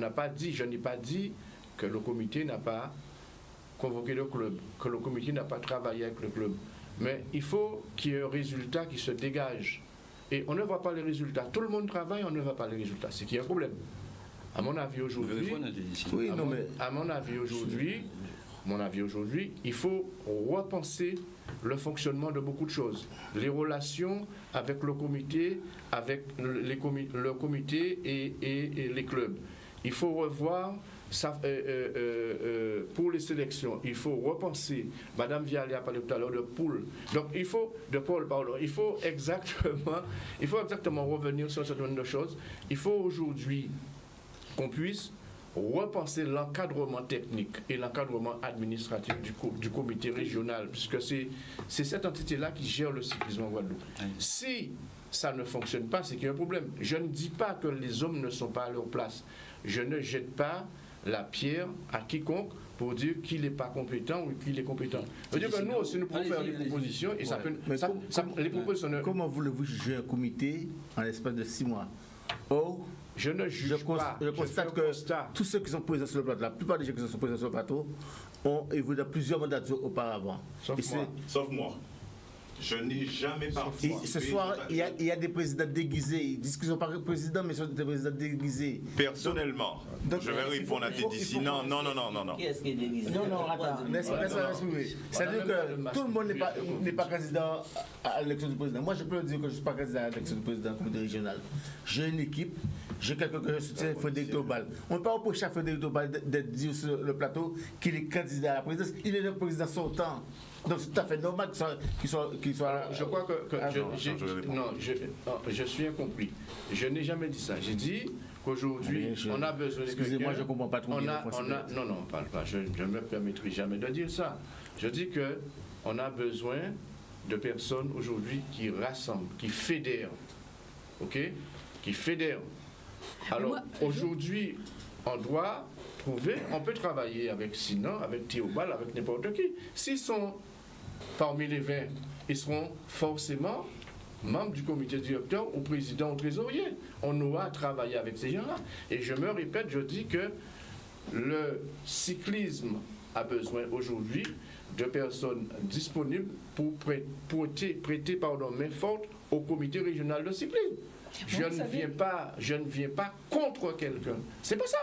n'ai pas dit que le comité n'a pas convoqué le club, que le comité n'a pas travaillé avec le club. Mais il faut qu'il y ait un résultat qui se dégage. Et on ne voit pas les résultats. Tout le monde travaille, on ne voit pas les résultats. C'est qu'il y a un problème. À mon avis aujourd'hui, à mon avis aujourd'hui, il faut repenser le fonctionnement de beaucoup de choses. Les relations avec le comité, avec le comité et les clubs. Il faut revoir ça, pour les sélections. Il faut repenser. Madame Vialé a parlé tout à l'heure de pool. Donc il faut il faut exactement revenir sur ce nombre de choses. Il faut aujourd'hui qu'on puisse repenser l'encadrement technique et l'encadrement administratif du comité régional, puisque c'est cette entité-là qui gère le cyclisme en Guadeloupe. Si ça ne fonctionne pas, c'est qu'il y a un problème. Je ne dis pas que les hommes ne sont pas à leur place. Je ne jette pas la pierre à quiconque pour dire qu'il n'est pas compétent ou qu'il est compétent. C'est-à-dire que nous aussi, nous pouvons faire des propositions et ça peut... les propositions... Comment voulez-vous juger un comité en l'espace de 6 mois? Or, je ne juge pas. Je constate que tous ceux qui sont présents sur le plateau, la plupart des gens qui sont présents sur le plateau, ont évolué dans plusieurs mandatures auparavant. Sauf moi. Je n'ai jamais participé. Ce soir, il y a des présidents déguisés. Ils disent qu'ils ne sont pas présidents, mais ils sont des présidents déguisés. Personnellement, je vais répondre à tes d'ici. Non. Qui est-ce qui est déguisé? Non, attends. Laisse-moi exprimer. C'est-à-dire que tout le monde n'est pas candidat à l'élection du président. Moi, je peux dire que je ne suis pas candidat à l'élection du président du comité régional. J'ai une équipe. J'ai quelqu'un que je soutiens, Frédéric Tobal. On ne peut pas reprocher à Frédéric Tobal d'être dit sur le plateau qu'il est candidat à la présidence. Il est le président sortant. Donc c'est tout à fait normal qu'il soit... Je crois que je suis incompris. Je n'ai jamais dit ça. J'ai dit qu'aujourd'hui, on a besoin de... Excusez-moi, je ne comprends pas trop bien. Non, parle pas. Je ne me permettrai jamais de dire ça. Je dis qu'on a besoin de personnes aujourd'hui qui rassemblent, qui fédèrent. OK? Qui fédèrent. Alors, aujourd'hui, on doit trouver, on peut travailler avec Sinan, avec Théobald, avec n'importe qui. S'ils sont parmi les 20, ils seront forcément membres du comité directeur ou président ou trésorier. On aura travaillé avec ces gens-là. Et je me répète, je dis que le cyclisme a besoin aujourd'hui de personnes disponibles pour prêter main forte au comité régional de cyclisme. Je ne viens pas contre quelqu'un. C'est pas ça.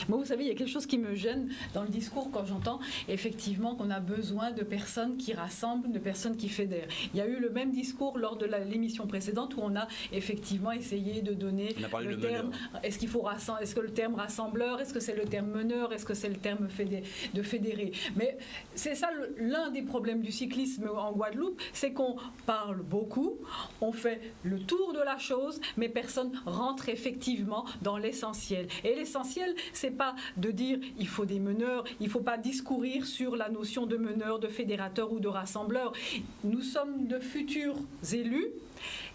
Moi, vous savez, il y a quelque chose qui me gêne dans le discours quand j'entends effectivement qu'on a besoin de personnes qui rassemblent, de personnes qui fédèrent. Il y a eu le même discours lors de l'émission précédente où on a effectivement essayé de donner le terme. Est-ce que le terme rassembleur, est-ce que c'est le terme meneur, est-ce que c'est le terme de fédérer? Mais c'est ça l'un des problèmes du cyclisme en Guadeloupe, c'est qu'on parle beaucoup, on fait le tour de la chose, mais personne rentre effectivement dans l'essentiel. Et l'essentiel, c'est pas de dire il faut des meneurs, il ne faut pas discourir sur la notion de meneur, de fédérateur ou de rassembleur. Nous sommes de futurs élus.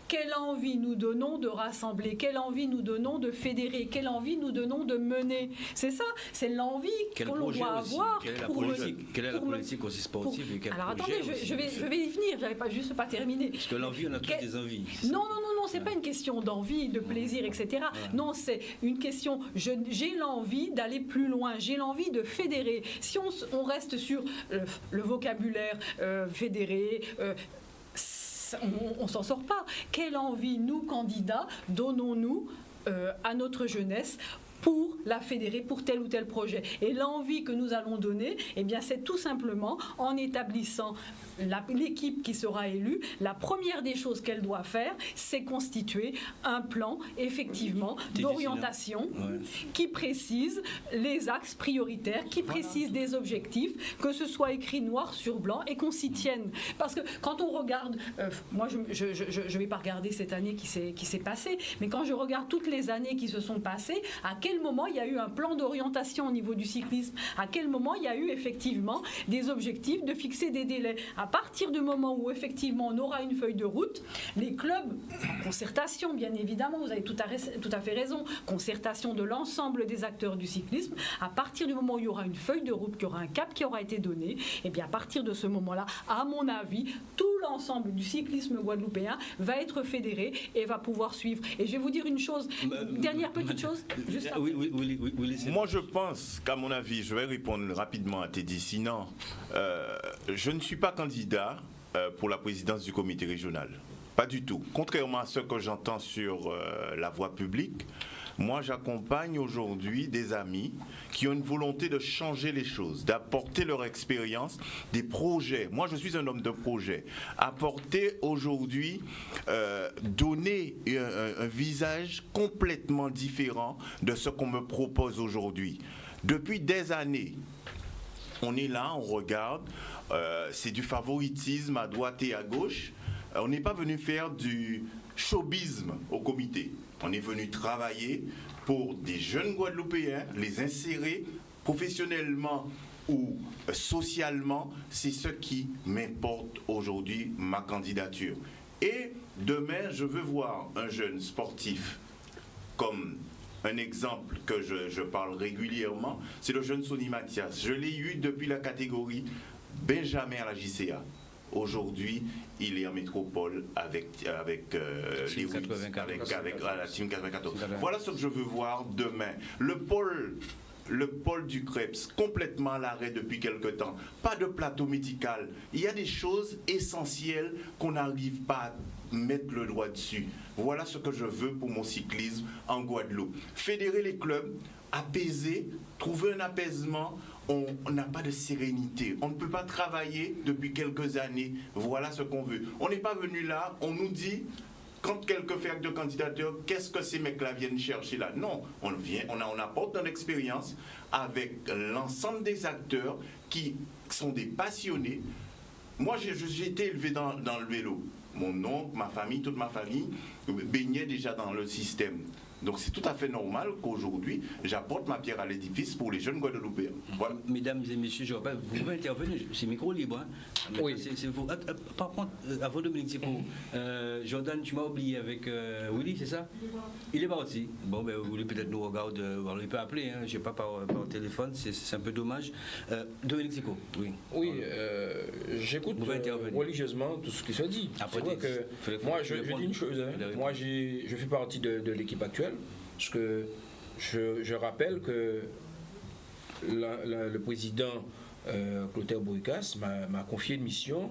Quelle envie nous donnons de rassembler, quelle envie nous donnons de fédérer, quelle envie nous donnons de mener. C'est ça, c'est l'envie qu'on doit avoir. Quelle est la politique aussi sportive et quel Alors projet attendez, je vais y venir, j'avais pas juste pas terminé. Parce que l'envie, on a tous des envies. Non, c'est pas une question d'envie, de plaisir, etc. Non, c'est une question, j'ai l'envie d'aller plus loin, j'ai l'envie de fédérer. Si on reste sur le vocabulaire fédérer, on s'en sort pas. Quelle envie, nous, candidats, donnons-nous à notre jeunesse pour la fédérer pour tel ou tel projet. Et l'envie que nous allons donner, eh bien, c'est tout simplement en établissant l'équipe qui sera élue, la première des choses qu'elle doit faire, c'est constituer un plan, effectivement, d'orientation qui précise les axes prioritaires, qui précise des objectifs, que ce soit écrit noir sur blanc et qu'on s'y tienne. Parce que quand on regarde, moi je ne vais pas regarder cette année qui s'est passée, mais quand je regarde toutes les années qui se sont passées, à quel moment il y a eu un plan d'orientation au niveau du cyclisme, à quel moment il y a eu effectivement des objectifs, de fixer des délais. À partir du moment où effectivement on aura une feuille de route, les clubs, en concertation bien évidemment, vous avez tout à fait raison, concertation de l'ensemble des acteurs du cyclisme, à partir du moment où il y aura une feuille de route, qu'il y aura un cap qui aura été donné, et bien à partir de ce moment-là, à mon avis, tout l'ensemble du cyclisme guadeloupéen va être fédéré et va pouvoir suivre. Et je vais vous dire une chose, dernière petite chose, juste après. Moi je pense qu'à mon avis, je vais répondre rapidement à Teddy, sinon je ne suis pas candidat pour la présidence du comité régional. Pas du tout. Contrairement à ce que j'entends sur la voie publique, moi j'accompagne aujourd'hui des amis qui ont une volonté de changer les choses, d'apporter leur expérience, des projets. Moi je suis un homme de projet. Apporter aujourd'hui, donner un visage complètement différent de ce qu'on me propose aujourd'hui. Depuis des années, on est là, on regarde, c'est du favoritisme à droite et à gauche. On n'est pas venu faire du showbisme au comité. On est venu travailler pour des jeunes Guadeloupéens, les insérer professionnellement ou socialement. C'est ce qui m'importe aujourd'hui, ma candidature. Et demain, je veux voir un jeune sportif comme un exemple que je parle régulièrement, c'est le jeune Sonny Mathias. Je l'ai eu depuis la catégorie Benjamin à la JCA. Aujourd'hui, il est en métropole avec les Wings, avec la Team 94. Voilà ce que je veux voir demain. Le pôle du Krebs, complètement à l'arrêt depuis quelque temps. Pas de plateau médical. Il y a des choses essentielles qu'on n'arrive pas à mettre le doigt dessus. Voilà ce que je veux pour mon cyclisme en Guadeloupe. Fédérer les clubs, apaiser, trouver un apaisement. On n'a pas de sérénité. On ne peut pas travailler depuis quelques années. Voilà ce qu'on veut. On n'est pas venu là, on nous dit, quand quelqu'un fait acte de candidature, qu'est-ce que ces mecs-là viennent chercher là? Non, on apporte notre expérience avec l'ensemble des acteurs qui sont des passionnés. Moi, j'ai été élevé dans le vélo. Mon oncle, ma famille, toute ma famille baignait déjà dans le système. Donc c'est tout à fait normal qu'aujourd'hui, j'apporte ma pierre à l'édifice pour les jeunes Guadeloupéens. Voilà. Mesdames et messieurs, je rappelle, vous pouvez intervenir, c'est micro libre. Hein. Oui. C'est vous. Par contre, avant Dominique Sico, Jordan, tu m'as oublié avec Willy, c'est ça? Il est parti. Bon, ben, Willy peut-être nous regarde, il peut appeler, hein. Je ne sais pas par téléphone, c'est un peu dommage. Dominique Sico, oui. Oui, j'écoute religieusement tout ce qui se dit. C'est vrai que moi, je dis une chose, hein. Moi, je fais partie de l'équipe actuelle. Parce que je rappelle que le président Clotaire Bouricas m'a confié une mission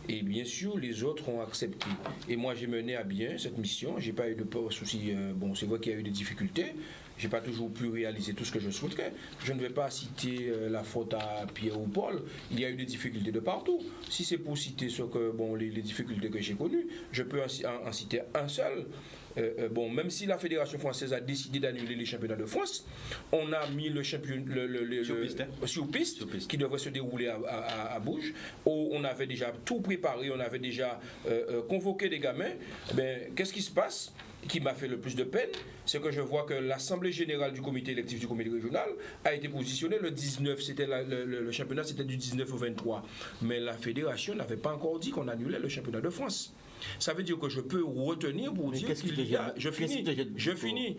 et bien sûr les autres ont accepté. Et moi j'ai mené à bien cette mission, j'ai pas eu de soucis. Bon, c'est vrai qu'il y a eu des difficultés, j'ai pas toujours pu réaliser tout ce que je souhaiterais. Je ne vais pas citer la faute à Pierre ou Paul. Il y a eu des difficultés de partout. Si c'est pour citer les difficultés que j'ai connues, je peux en citer un seul. Même si la Fédération française a décidé d'annuler les championnats de France, on a mis le sur piste qui devrait se dérouler à Bourges, où on avait déjà tout préparé, on avait déjà convoqué des gamins. Qu'est-ce qui se passe? Qui m'a fait le plus de peine, c'est que je vois que l'Assemblée générale du comité électif du comité régional a été positionnée le 19, c'était le championnat c'était du 19 au 23, mais la fédération n'avait pas encore dit qu'on annulait le championnat de France. Ça veut dire que je peux retenir pour dire qu'il y a... Je finis.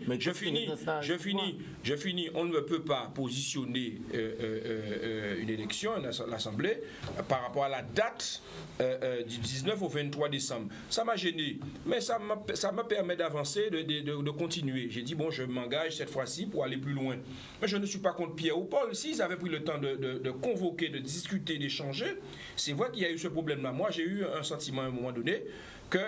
On ne peut pas positionner une élection, l'Assemblée, par rapport à la date du 19 au 23 décembre. Ça m'a gêné, mais ça me permet d'avancer, de continuer. J'ai dit, je m'engage cette fois-ci pour aller plus loin. Mais je ne suis pas contre Pierre ou Paul. S'ils avaient pris le temps de convoquer, de discuter, d'échanger, c'est vrai qu'il y a eu ce problème-là. Moi, j'ai eu un sentiment à un moment donné que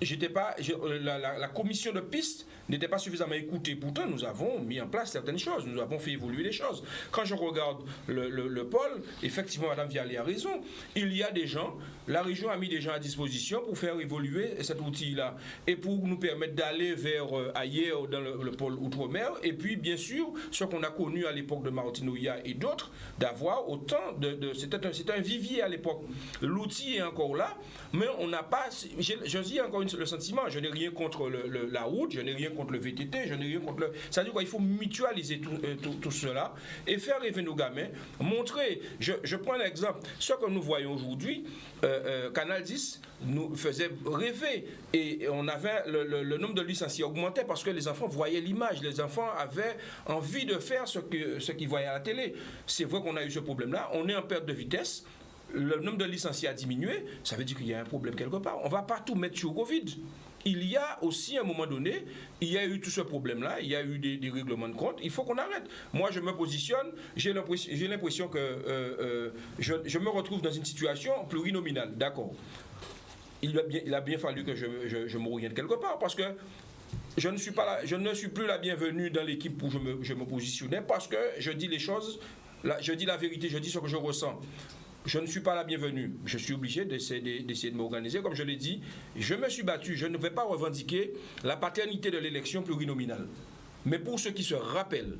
la commission de piste n'était pas suffisamment écoutée. Pourtant, nous avons mis en place certaines choses, nous avons fait évoluer les choses. Quand je regarde le pôle, effectivement, Mme Vialé a raison. Il y a des gens, la région a mis des gens à disposition pour faire évoluer cet outil-là et pour nous permettre d'aller vers ailleurs dans le pôle outre-mer. Et puis, bien sûr, ce qu'on a connu à l'époque de Martinoia et d'autres, d'avoir autant c'était un vivier à l'époque. L'outil est encore là, mais on n'a pas... Je dis encore le sentiment, je n'ai rien contre la route, je n'ai rien contre le VTT, je n'ai rien contre le... C'est-à-dire qu'il faut mutualiser tout cela et faire rêver nos gamins, montrer, je prends l'exemple, ce que nous voyons aujourd'hui, Canal 10 nous faisait rêver et on avait le nombre de licenciés augmentait parce que les enfants voyaient l'image, les enfants avaient envie de faire ce qu'ils voyaient à la télé. C'est vrai qu'on a eu ce problème-là, on est en perte de vitesse. Le nombre de licenciés a diminué, ça veut dire qu'il y a un problème quelque part. On ne va pas tout mettre sur Covid. Il y a aussi, à un moment donné, il y a eu tout ce problème-là, il y a eu des règlements de compte, il faut qu'on arrête. Moi, je me positionne, j'ai l'impression que je me retrouve dans une situation plurinominale, d'accord. Il a bien fallu que je m'oriente quelque part, parce que je ne suis plus la bienvenue dans l'équipe où je me positionnais, parce que je dis les choses, je dis la vérité, je dis ce que je ressens. Je ne suis pas la bienvenue. Je suis obligé d'essayer de m'organiser. Comme je l'ai dit, je me suis battu. Je ne vais pas revendiquer la paternité de l'élection plurinominale. Mais pour ceux qui se rappellent,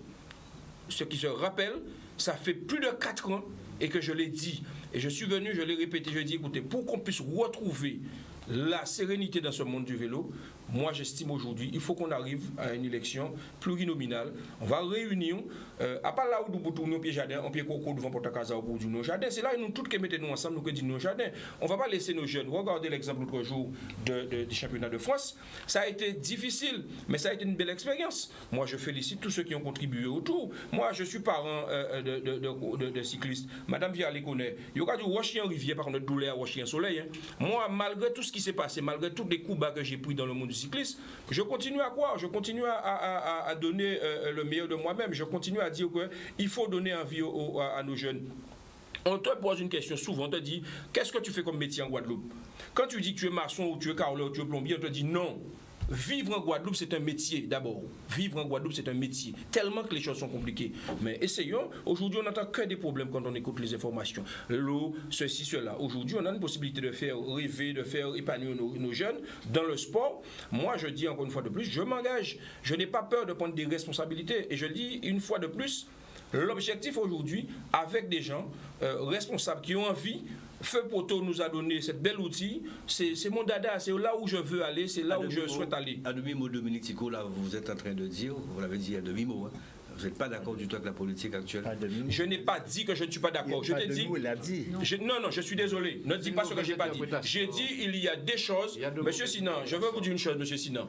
ça fait plus de 4 ans et que je l'ai dit. Et je suis venu, je l'ai répété, je l'ai dit, écoutez, pour qu'on puisse retrouver la sérénité dans ce monde du vélo, moi j'estime aujourd'hui, il faut qu'on arrive à une élection plurinominale. On va réunir, à part là où nous tournons au pied jardin, on pied coco devant Portacasa au bout du nos jardins, c'est là où nous tous qui mettons nous ensemble, nous qui disons nos jardins. On ne va pas laisser nos jeunes. Regardez l'exemple l'autre jour du championnat de France. Ça a été difficile, mais ça a été une belle expérience. Moi je félicite tous ceux qui ont contribué autour. Moi je suis parent de cyclistes. Madame Vialé connaît. Il y aura du Rochien Rivière par contre douleur à Rochien Soleil. Moi malgré tout ce qui s'est passé, malgré tous les coups bas que j'ai pris dans le monde du cyclisme, je continue à croire, je continue à donner le meilleur de moi-même, je continue à dire qu'il faut donner envie à nos jeunes. On te pose une question souvent, on te dit, qu'est-ce que tu fais comme métier en Guadeloupe? Quand tu dis que tu es maçon ou tu es carreleur ou tu es plombier, on te dit non. Vivre en Guadeloupe, c'est un métier d'abord. Vivre en Guadeloupe, c'est un métier. Tellement que les choses sont compliquées. Mais essayons. Aujourd'hui, on n'entend que des problèmes quand on écoute les informations. L'eau, ceci, cela. Aujourd'hui, on a une possibilité de faire rêver, de faire épanouir nos jeunes dans le sport. Moi, je dis encore une fois de plus, je m'engage. Je n'ai pas peur de prendre des responsabilités. Et je dis une fois de plus, l'objectif aujourd'hui, avec des gens responsables qui ont envie, Feu Poteau nous a donné cette belle outil, c'est mon dada, c'est là où je veux aller, c'est là où je souhaite aller. À demi-mot, Dominique Tico, là, vous êtes en train de dire, vous l'avez dit à demi-mot, hein. Vous n'êtes pas d'accord du tout avec la politique actuelle? Je n'ai pas dit que je ne suis pas d'accord. Je t'ai dit. Non, je suis désolé. Ne dis pas ce que je n'ai pas dit. J'ai dit il y a des choses. Monsieur Sinan, je veux vous dire une chose, monsieur Sinan.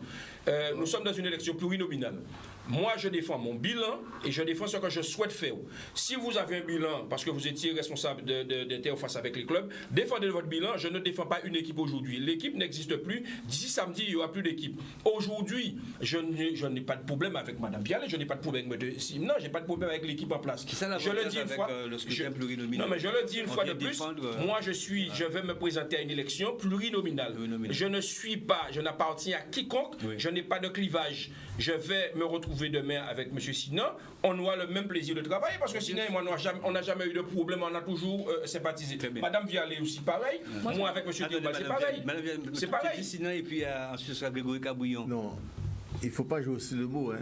Nous sommes dans une élection plurinominale. Moi, je défends mon bilan et je défends ce que je souhaite faire. Si vous avez un bilan, parce que vous étiez responsable d'interface avec les clubs, défendez votre bilan. Je ne défends pas une équipe aujourd'hui. L'équipe n'existe plus. D'ici samedi, il n'y aura plus d'équipe. Aujourd'hui, je n'ai pas de problème avec Mme Vialé, je n'ai pas de problème avec... Non, j'ai pas de problème avec l'équipe en place. Je le dis une fois. Non, mais je le dis une fois de plus. Moi, je vais me présenter à une élection plurinominale. Je ne suis pas, je n'appartiens à quiconque. Je n'ai pas de clivage. Je vais me retrouver retrouver demain avec M. Sinan, on aura le même plaisir de travailler parce que Sinan et moi, on n'a jamais eu de problème, on a toujours sympathisé. Madame Vialé aussi pareil, moi avec M. Théobald c'est pareil. C'est pareil. Sinan et puis ensuite ce sera Grégory Cabouillon. Non, il ne faut pas jouer aussi le mot. Hein.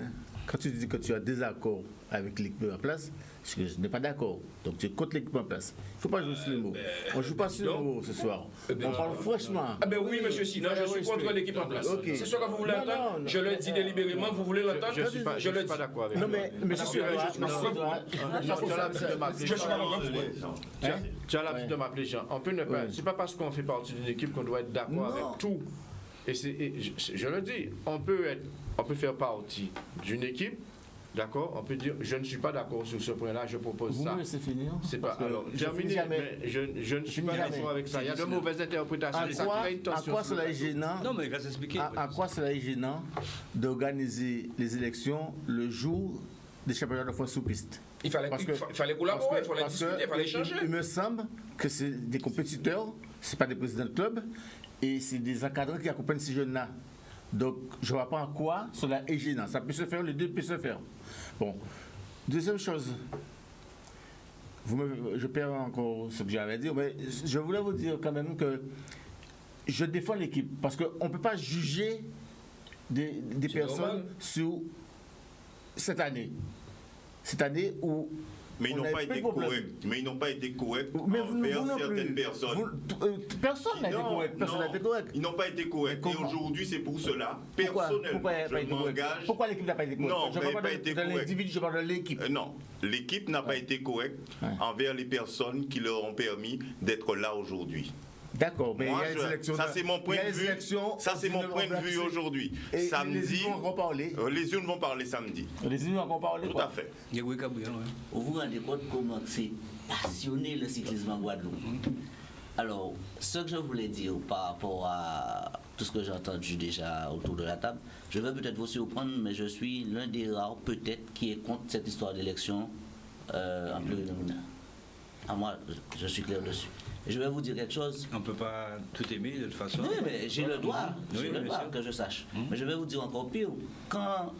Quand tu dis que tu as désaccord avec l'équipe en place, c'est que je n'ai pas d'accord. Donc tu es contre l'équipe en place. Il ne faut pas jouer sur le mot. On ne joue pas sur le mot ce soir. On parle franchement. Ah ben oui, monsieur Sinan, je suis contre l'équipe en place. Okay. C'est ce que vous voulez entendre. Je le dis délibérément, vous voulez l'entendre. Je ne suis pas d'accord avec vous. Non, mais je suis tu as l'habitude de m'appeler Jean. On peut ne pas. C'est pas parce qu'on fait partie d'une équipe qu'on doit être d'accord avec tout. Et je le dis, on peut faire partie d'une équipe. D'accord, on peut dire je ne suis pas d'accord sur ce point-là, je propose ça. Vous c'est fini. C'est pas alors terminé, mais je ne suis pas d'accord avec ça. Il y a de mauvaises interprétations. En quoi cela est gênant? Non, mais il va s'expliquer. En quoi cela est gênant d'organiser les élections le jour des championnats de France sous piste? Il fallait collaborer, il fallait discuter, il fallait échanger. Il me semble que c'est des compétiteurs, c'est pas des présidents de club, et c'est des encadrants qui accompagnent ces jeunes-là. Donc, je ne vois pas en quoi cela est gênant. Ça peut se faire, les deux peuvent se faire. Bon. Deuxième chose, je perds encore ce que j'avais à dire, mais je voulais vous dire quand même que je défends l'équipe parce qu'on ne peut pas juger des personnes normal. Sur cette année. Cette année où. Mais ils n'ont pas été corrects. Mais ils n'ont pas été corrects envers certaines personnes. Personne n'a été correct. Personne n'a été correct. Ils n'ont pas été corrects. Et aujourd'hui, c'est pour cela, personnellement, je m'engage. Pourquoi l'équipe n'a pas été correcte? Non, mais pas été correcte. L'individu, je parle de l'équipe. Non, l'équipe n'a pas été correcte envers les personnes qui leur ont permis d'être là aujourd'hui. D'accord, mais moi, il y a les élections. Ça, c'est mon point de vue. Ça, c'est mon point de vue aujourd'hui. Samedi. Les urnes vont parler. Les urnes vont parler samedi. Les urnes vont parler. Tout à fait. Vous vous rendez compte comment c'est passionné le cyclisme en Guadeloupe? Alors, ce que je voulais dire par rapport à tout ce que j'ai entendu déjà autour de la table, je vais peut-être vous surprendre, mais je suis l'un des rares, peut-être, qui est contre cette histoire d'élection en plurinominal. Moi, je suis clair dessus. Je vais vous dire quelque chose. On ne peut pas tout aimer de toute façon. Oui, mais j'ai le droit, que je sache. Mais je vais vous dire encore pire. Quand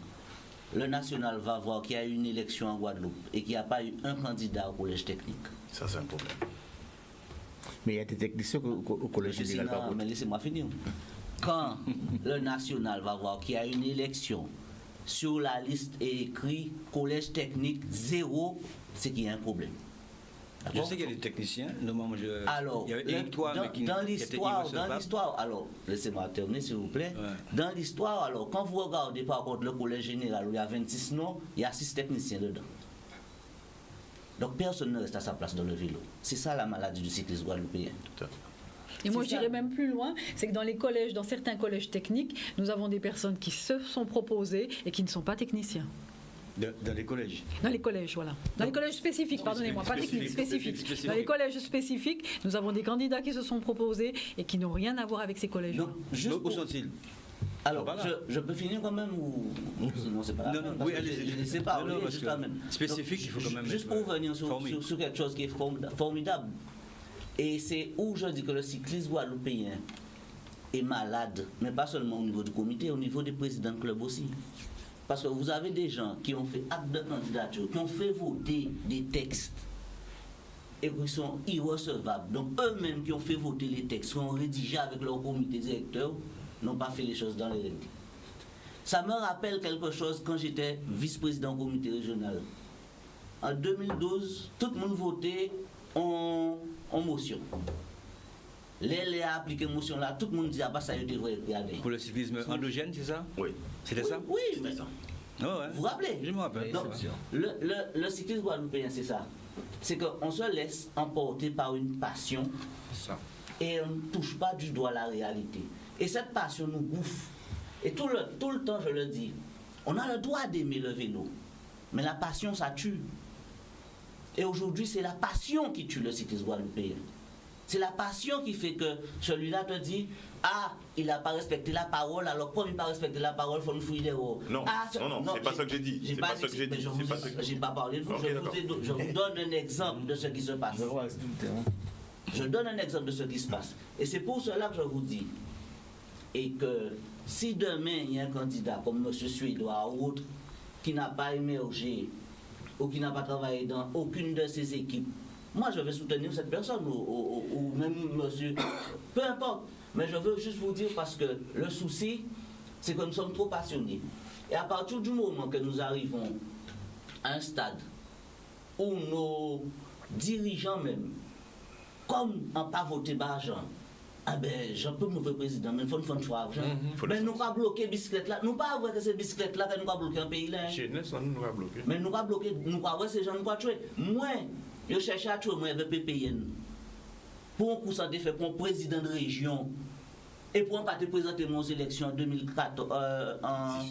le national va voir qu'il y a eu une élection en Guadeloupe et qu'il n'y a pas eu un candidat au collège technique. Ça, c'est un problème. Mais il y a des techniciens au collège général. Non, mais laissez-moi finir. Quand le national va voir qu'il y a une élection, sur la liste est écrit collège technique 0, c'est qu'il y a un problème. Je sais qu'il y a des techniciens. Alors, dans l'histoire, alors, laissez-moi terminer s'il vous plaît. Ouais. Dans l'histoire, alors, quand vous regardez par contre le collège général où il y a 26 noms, il y a 6 techniciens dedans. Donc personne ne reste à sa place dans le vélo. C'est ça la maladie du cyclisme guadeloupéen. Et moi, je dirais même plus loin, c'est que dans les collèges, dans certains collèges techniques, nous avons des personnes qui se sont proposées et qui ne sont pas techniciens. Dans les collèges. Dans les collèges, voilà. Dans les collèges spécifiques, pardonnez-moi, pas techniques, spécifiques. Dans les collèges spécifiques, nous avons des candidats qui se sont proposés et qui n'ont rien à voir avec ces collèges. Où sont-ils? Alors, je peux finir quand même ou sinon c'est pas. Non, oui, allez-y. Je ne sais pas, quand même. Spécifique, il faut quand même. Juste pour revenir sur quelque chose qui est formidable. Et c'est où je dis que le cyclisme guadeloupéen est malade, mais pas seulement au niveau du comité, au niveau des présidents de club aussi. Parce que vous avez des gens qui ont fait acte de candidature, qui ont fait voter des textes et qui sont irrecevables. Donc eux-mêmes qui ont fait voter les textes, qui ont rédigé avec leur comité directeur, n'ont pas fait les choses dans les règles. Ça me rappelle quelque chose quand j'étais vice-président du comité régional. En 2012, tout le monde votait en motion. Les a appliqué motion là, tout le monde dit ça il devrait regarder. Pour le cyclisme endogène, c'est ça? Oui. C'était ça? Oui, mais ça. Oh, ouais. Vous vous rappelez? Je me rappelle. Donc, le cyclisme guadeloupéen, c'est ça. C'est qu'on se laisse emporter par une passion et on ne touche pas du doigt la réalité. Et cette passion nous bouffe. Et tout le temps, je le dis, on a le droit d'aimer le vélo, mais la passion, ça tue. Et aujourd'hui, c'est la passion qui tue le cyclisme guadeloupéen. C'est la passion qui fait que celui-là te dit ah, il n'a pas respecté la parole, alors comme il n'a pas respecté la parole, il faut nous fouiller des roues. Non, c'est pas ça que j'ai dit. C'est pas ça que j'ai dit. Je n'ai pas parlé de vous. Je vous donne un exemple de ce qui se passe. Je donne un exemple de ce qui se passe. Et c'est pour cela que je vous dis. Et que si demain il y a un candidat comme M. Suédois ou autre qui n'a pas émergé ou qui n'a pas travaillé dans aucune de ces équipes, moi je vais soutenir cette personne ou même monsieur, peu importe. Mais je veux juste vous dire parce que le souci, c'est que nous sommes trop passionnés. Et à partir du moment que nous arrivons à un stade où nos dirigeants même, comme on pas voté d'argent, ah ben, j'ai un peu mauvais président, mais il faut une choix argent. Mais nous pas bloquer bicyclette là, nous pas voir que c'est bicyclette là que nous pas bloquer un pays là. Nous pas bloquer. Mais nous pas bloquer, nous pas voir ces gens nous pas tuer. Moi, je cherche à tuer moi avec PPN. Pour un coup ça fait pour un président de région et pour un parti présenter mon élection en 2014 en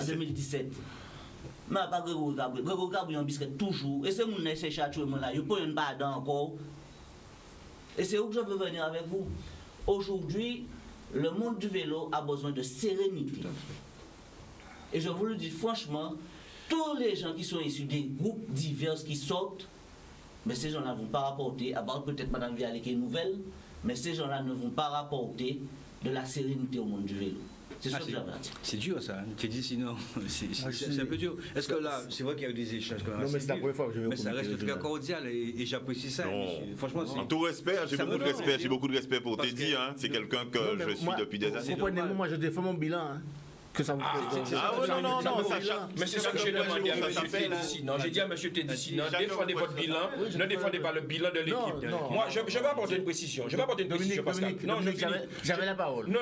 2017. Mais pas Grégory Gabriel. Grégory Gabriel en biscuit toujours. Et c'est mon cherche à tuer moi là, je peux une barre encore. Et c'est où que je veux venir avec vous. Aujourd'hui, le monde du vélo a besoin de sérénité. Et je vous le dis franchement, tous les gens qui sont issus des groupes divers qui sortent, mais ces gens-là ne vont pas rapporter, à part peut-être Mme Vialé qui est nouvelle, mais ces gens-là ne vont pas rapporter de la sérénité au monde du vélo. C'est ça que j'avais à dire. C'est dur ça, hein. Tu dis sinon, c'est un peu dur. Est-ce que là, c'est vrai qu'il y a eu des échanges quand même. Non, mais c'est la première fois que je vais. Mais ça reste très cordial et j'apprécie ça. Franchement, en tout respect, j'ai beaucoup de respect pour Teddy. Hein. C'est quelqu'un que je suis depuis des années. Comprenez-moi, moi je défends mon bilan. Hein. Que ça vous non, mais c'est ça que j'ai demandé à M. Teddy. Non, j'ai dit à M. Teddy, non, défendez votre bilan, ne défendez pas le bilan de l'équipe. Moi, je vais apporter une précision. Je vais apporter une précision, Pascal. Non, j'avais la parole. Non.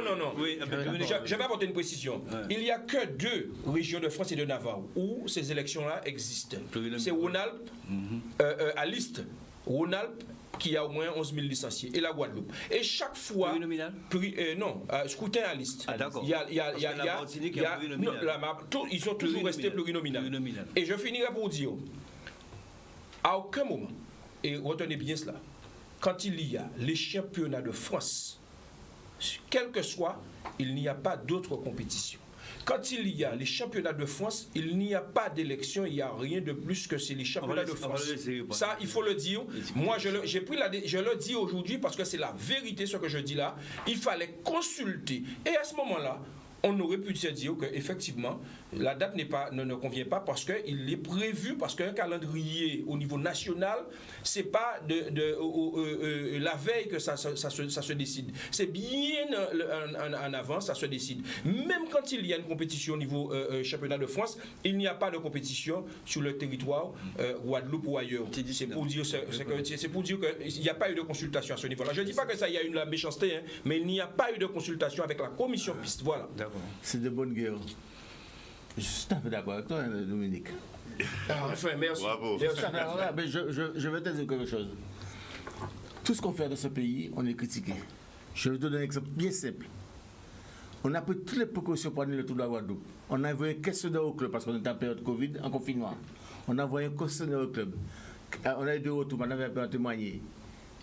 Je vais apporter une précision. Il n'y a que 2 régions de France et de Navarre où ces élections-là existent. C'est Rhône-Alpes, à Liste, Rhône-Alpes, qui a au moins 11 000 licenciés, et la Guadeloupe. Et chaque fois... Plurinominal non, scrutin à liste. Ah d'accord. Ils sont toujours restés plurinominal. Et je finirai pour dire, à aucun moment, et retenez bien cela, quand il y a les championnats de France, quel que soit, il n'y a pas d'autre compétition. Quand il y a les championnats de France, il n'y a pas d'élection, il n'y a rien de plus que c'est les championnats de France. Ça, il faut le dire. Moi, je le dis aujourd'hui parce que c'est la vérité ce que je dis là. Il fallait consulter. Et à ce moment-là, on aurait pu se dire qu'effectivement, la date ne convient pas parce qu'il est prévu, parce qu'un calendrier au niveau national, c'est pas la veille que ça se décide. C'est bien en avance, ça se décide. Même quand il y a une compétition au niveau championnat de France, il n'y a pas de compétition sur le territoire Guadeloupe ou ailleurs. C'est pour dire qu'il n'y a pas eu de consultation à ce niveau-là. Je ne dis pas que ça y a eu la méchanceté, hein, mais il n'y a pas eu de consultation avec la commission piste. Voilà. C'est de bonne guerre. Je suis tout à fait d'accord avec toi, Dominique. Enfin, merci. Bravo. Mais je vais te dire quelque chose. Tout ce qu'on fait dans ce pays, on est critiqué. Je vais te donner un exemple bien simple. On a pris toutes les précautions pour aller le tour de la Guadeloupe. On a envoyé un questionnaire au club parce qu'on était en période Covid, en confinement. On a envoyé un questionnaire au club. On a eu 2 retours, on avait un peu témoigné.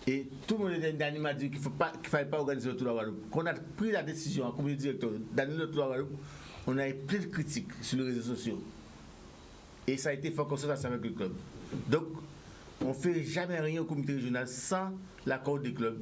Et tout le monde était m'a dit qu'il ne fallait pas organiser le tour de la Guadeloupe. Quand on a pris la décision en comité directeur d'annuler le tour de la Guadeloupe, on a eu plein de critiques sur les réseaux sociaux. Et ça a été fait en concertation avec le club. Donc, on ne fait jamais rien au comité régional sans l'accord des clubs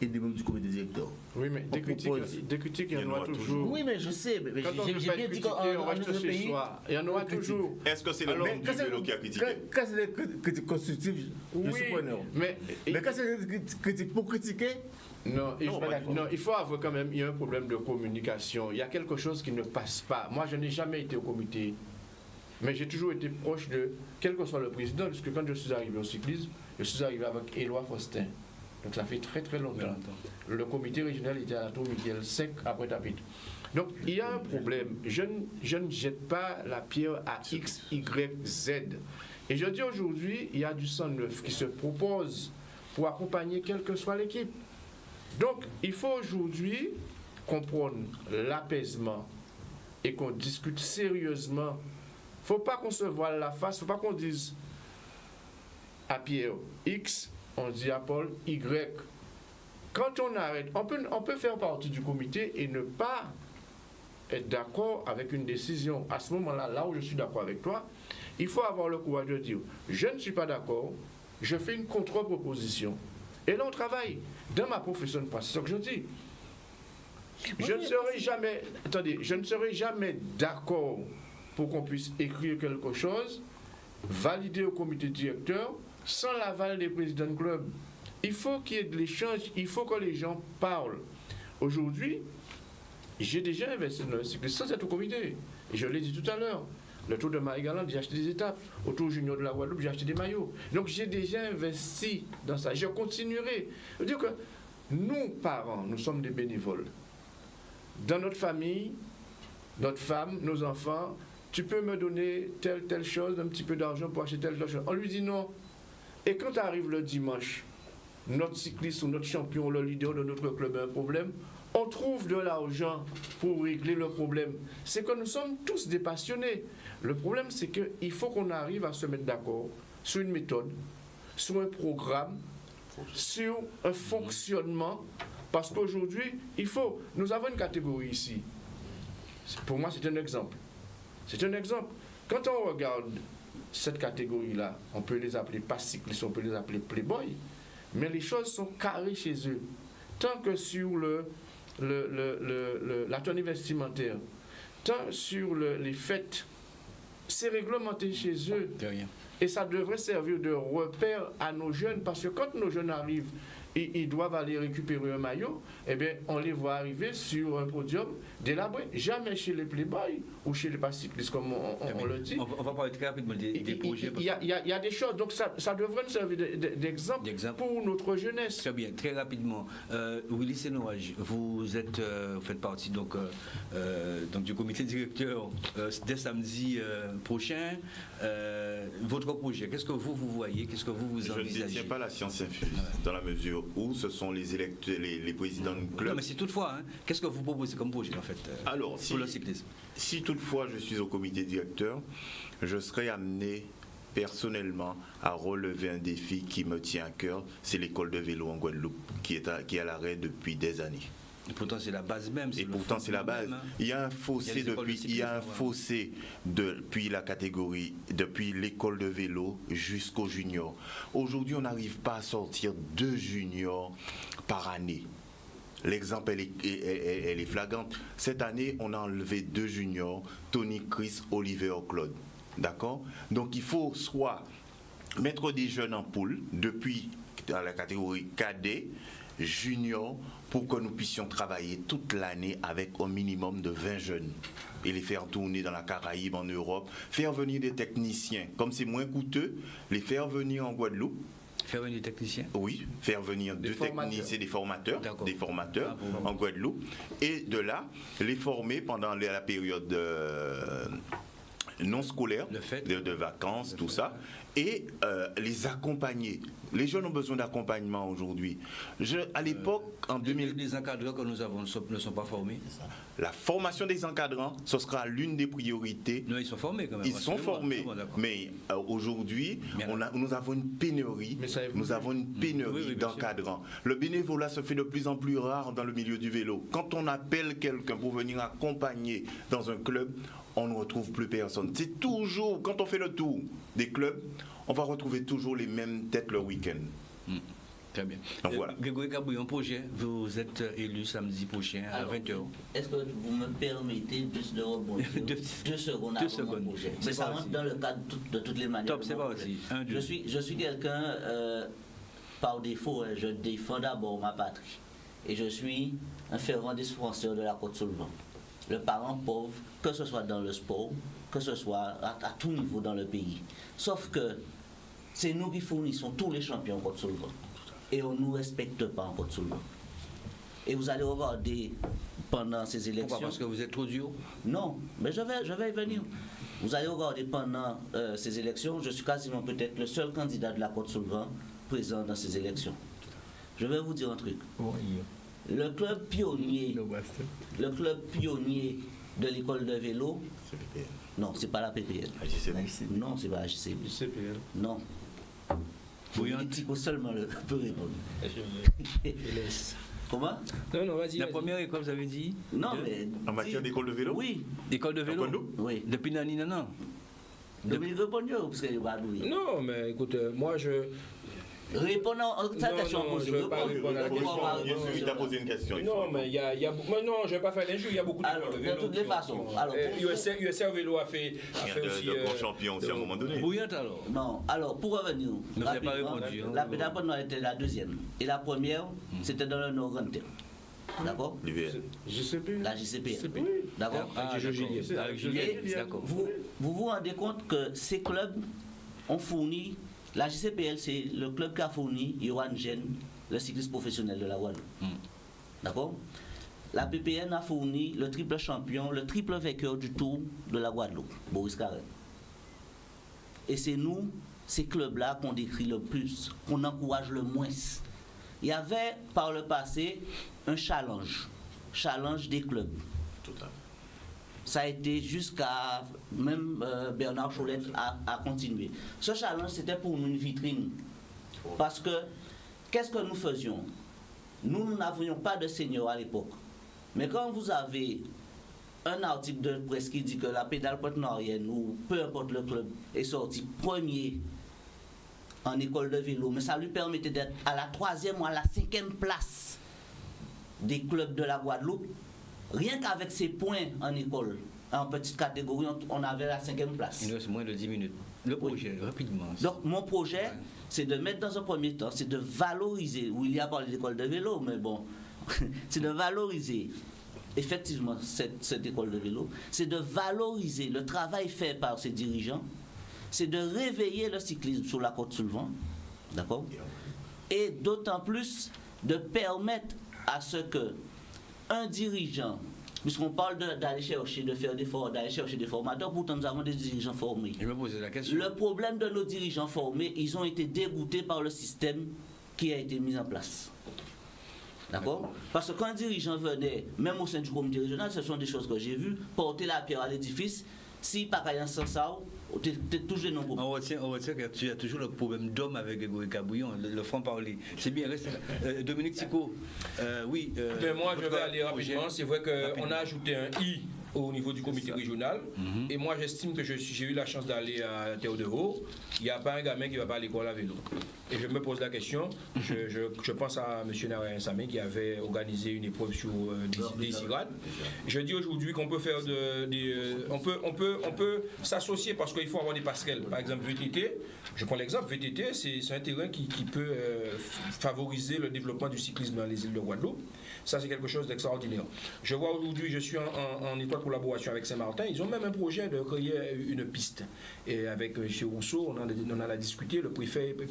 et des membres du comité directeur. Oui, mais des critiques, il y en aura toujours. Oui, mais je sais. Mais j'ai bien dit qu'on va chercher pays, il y en aura toujours. Est-ce que c'est le monde du vélo qui a critiqué? Quand c'est des critiques constructives, je suis preneur. Mais quand c'est des critiques pour critiquer, non, il faut avoir quand même, il y a un problème de communication. Il y a quelque chose qui ne passe pas. Moi, je n'ai jamais été au comité, mais j'ai toujours été proche de, quel que soit le président, parce que quand je suis arrivé au cyclisme, je suis arrivé avec Éloi Faustin. Donc ça fait très très longtemps. Le comité régional était à la tour Michel 5 après Tapit. Donc il y a un problème. Je ne jette pas la pierre à X, Y, Z. Et je dis aujourd'hui, il y a du sang neuf qui se propose pour accompagner quelle que soit l'équipe. Donc il faut aujourd'hui qu'on prenne l'apaisement et qu'on discute sérieusement. Il ne faut pas qu'on se voile la face, il ne faut pas qu'on dise à Pierre X, on dit à Paul Y. Quand on arrête, on peut faire partie du comité et ne pas être d'accord avec une décision. À ce moment-là, là où je suis d'accord avec toi, il faut avoir le courage de dire je ne suis pas d'accord, je fais une contre-proposition. Et là, on travaille. Dans ma profession de presse, c'est ce que je dis. Je ne serai jamais d'accord pour qu'on puisse écrire quelque chose, valider au comité directeur, sans l'aval des présidents de club. Il faut qu'il y ait de l'échange, il faut que les gens parlent. Aujourd'hui, j'ai déjà investi dans le cyclisme sans être au comité. Et je l'ai dit tout à l'heure. Le Tour de Marie-Galante, j'ai acheté des étapes. Au Tour Junior de la Guadeloupe, j'ai acheté des maillots. Donc j'ai déjà investi dans ça. Je continuerai. Je veux dire que nous, parents, nous sommes des bénévoles. Dans notre famille, notre femme, nos enfants, tu peux me donner telle chose, un petit peu d'argent pour acheter telle chose. On lui dit non. Et quand arrive le dimanche, notre cycliste ou notre champion, le leader de notre club a un problème, on trouve de l'argent pour régler le problème. C'est que nous sommes tous des passionnés. Le problème, c'est qu'il faut qu'on arrive à se mettre d'accord sur une méthode, sur un programme, sur un fonctionnement. Parce qu'aujourd'hui, nous avons une catégorie ici. Pour moi, c'est un exemple. C'est un exemple. Quand on regarde cette catégorie-là, on peut les appeler pas cyclistes, on peut les appeler playboy, mais les choses sont carrées chez eux. Tant que sur la tenue vestimentaire, tant sur les fêtes, c'est réglementé chez eux. Et ça devrait servir de repère à nos jeunes, parce que quand nos jeunes arrivent et ils doivent aller récupérer un maillot, eh bien, on les voit arriver sur un podium délabré. Jamais chez les playboys ou chez les pas-cyclistes, comme on le dit. On va parler très rapidement des projets. Il y a des choses, donc ça devrait nous servir d'exemple pour notre jeunesse. Très bien, très rapidement. Willy Senouage, vous faites partie donc du comité directeur dès samedi prochain. Votre projet, qu'est-ce que vous voyez, qu'est-ce que vous envisagez? Je ne détiens pas la science infuse, dans la mesure où ce sont les présidents de club. Non, mais si toutefois, qu'est-ce que vous proposez comme projet en fait Alors, pour le cyclisme? Si toutefois je suis au comité directeur, je serai amené personnellement à relever un défi qui me tient à cœur, c'est l'école de vélo en Guadeloupe, qui est à l'arrêt depuis des années. Et pourtant c'est la base même. Et pourtant c'est la base. Il y a un fossé depuis la catégorie, depuis l'école de vélo jusqu'au junior. Aujourd'hui, on n'arrive pas à sortir 2 juniors par année. L'exemple, elle est flagrante. Cette année, on a enlevé 2 juniors, Tony, Chris, Oliver, Claude. D'accord? Donc il faut soit mettre des jeunes en poule depuis la catégorie cadet, junior, pour que nous puissions travailler toute l'année avec un minimum de 20 jeunes et les faire tourner dans la Caraïbe, en Europe, faire venir des techniciens, comme c'est moins coûteux, les faire venir en Guadeloupe. Faire venir des techniciens? Oui, faire venir des techniciens, des formateurs en Guadeloupe, et de là, les former pendant la période non scolaire, de vacances, tout ça, et les accompagner. Les jeunes ont besoin d'accompagnement aujourd'hui. À l'époque, en 2000... Les encadrants que nous avons ne sont pas formés. La formation des encadrants, ce sera l'une des priorités. Non, ils sont formés quand même. Ils sont formés, mais aujourd'hui, nous avons une pénurie. D'encadrants. Le bénévolat se fait de plus en plus rare dans le milieu du vélo. Quand on appelle quelqu'un pour venir accompagner dans un club, on ne retrouve plus personne. C'est toujours, quand on fait le tour des clubs, on va retrouver toujours les mêmes têtes le week-end. Très bien. Donc voilà. Grégory Cabouille, un projet, vous êtes élu samedi prochain à 20h. Est-ce que vous me permettez juste de rebondir 2 secondes avant mon projet? Mais ça rentre dans le cadre de toutes les manières. Top, c'est pas aussi. Je suis quelqu'un, par défaut, je défends d'abord ma patrie. Et je suis un fervent défenseur de la Côte-Soulevant. Le parent pauvre, que ce soit dans le sport, que ce soit à tout niveau dans le pays. Sauf que c'est nous qui fournissons tous les champions en Côte-Soulevant. Et on ne nous respecte pas en Côte-Soulevant. Et vous allez regarder pendant ces élections... Pourquoi? Parce que vous êtes trop dur? Non, mais je vais y venir. Vous allez regarder pendant ces élections, je suis quasiment peut-être le seul candidat de la Côte-Soulevant présent dans ces élections. Je vais vous dire un truc. Le club pionnier de l'école de vélo, non, c'est pas la PPL. Non, c'est pas la JCB. Non. Politico seulement peut répondre. Comment? Non, vas-y. La première école, vous avez dit? Non, mais. En matière d'école de vélo? Oui. D'école de vélo? Oui. Depuis Nani, non. Depuis le parce que non, mais écoute, moi, Répondons à cette question. Non, je ne veux pas répondre à la question. Il t'a posé une question. Non, mais il y a beaucoup. Non, je ne vais pas faire l'injure. Il y a beaucoup d'écoles de vélo. De toutes les façons. USR Vélo a fait aussi. De grands champions aussi à un moment donné. Bouillante alors. Non, alors pour revenir. Ne vous avez pas répondu. La pédale était la deuxième. Et la première, c'était dans le Nord-Oriental. D'accord? La JCP. D'accord? Vous vous rendez compte que ces clubs ont fourni, la JCPL c'est le club qui a fourni Johan Gen, le cycliste professionnel de la Guadeloupe. D'accord? La PPN a fourni le triple champion, le triple vainqueur du Tour de la Guadeloupe, Boris Carrel. Et c'est nous, ces clubs-là, qu'on décrit le plus, qu'on encourage le moins. Il y avait par le passé un challenge des clubs. Ça a été jusqu'à même Bernard Cholette a continué. Ce challenge, c'était pour nous une vitrine. Parce que, qu'est-ce que nous faisions? Nous n'avions pas de senior à l'époque. Mais quand vous avez un article de presse qui dit que la pédale pointe-norienne, ou peu importe le club, est sorti premier en école de vélo, mais ça lui permettait d'être à la 3e ou à la 5e place des clubs de la Guadeloupe. Rien qu'avec ses points en école, en petite catégorie, on avait la 5e place. Il nous reste moins de 10 minutes. Le projet, rapidement. Donc, mon projet, c'est de mettre dans un premier temps, c'est de valoriser, où il y a parlé d'école de vélo, mais bon, c'est de valoriser effectivement cette école de vélo, c'est de valoriser le travail fait par ses dirigeants, c'est de réveiller le cyclisme sur la côte sous le vent, d'accord? Et d'autant plus de permettre à ce que un dirigeant, puisqu'on parle d'aller chercher, de faire des d'aller chercher des formateurs, pourtant nous avons des dirigeants formés. Je me posais la question. Le problème de nos dirigeants formés, ils ont été dégoûtés par le système qui a été mis en place. D'accord? Parce que quand un dirigeant venait, même au sein du comité régional, ce sont des choses que j'ai vues, porter la pierre à l'édifice, si par exemple sans ça, t'es toujours non pour. On retient que tu as toujours le problème d'homme avec Grégory Cabouillon, le franc-parler. C'est bien, reste là. Dominique Tico, oui. Mais moi, je vais aller rapidement. C'est vrai qu'on a ajouté un I au niveau du comité régional. Et moi, j'estime que j'ai eu la chance d'aller à Terre de Haut. Il n'y a pas un gamin qui ne va pas à l'école à vélo. Et je me pose la question, je pense à M. Narayan Samé qui avait organisé une épreuve sur des IRAD. Je dis aujourd'hui qu'on peut faire on peut s'associer parce qu'il faut avoir des passerelles. Par exemple, VTT, je prends l'exemple, VTT, c'est un terrain qui peut favoriser le développement du cyclisme dans les îles de Guadeloupe. Ça, c'est quelque chose d'extraordinaire. Je vois aujourd'hui, je suis en étroite collaboration avec Saint-Martin. Ils ont même un projet de créer une piste. Et avec M. Rousseau, on en a discuté. Le préfet est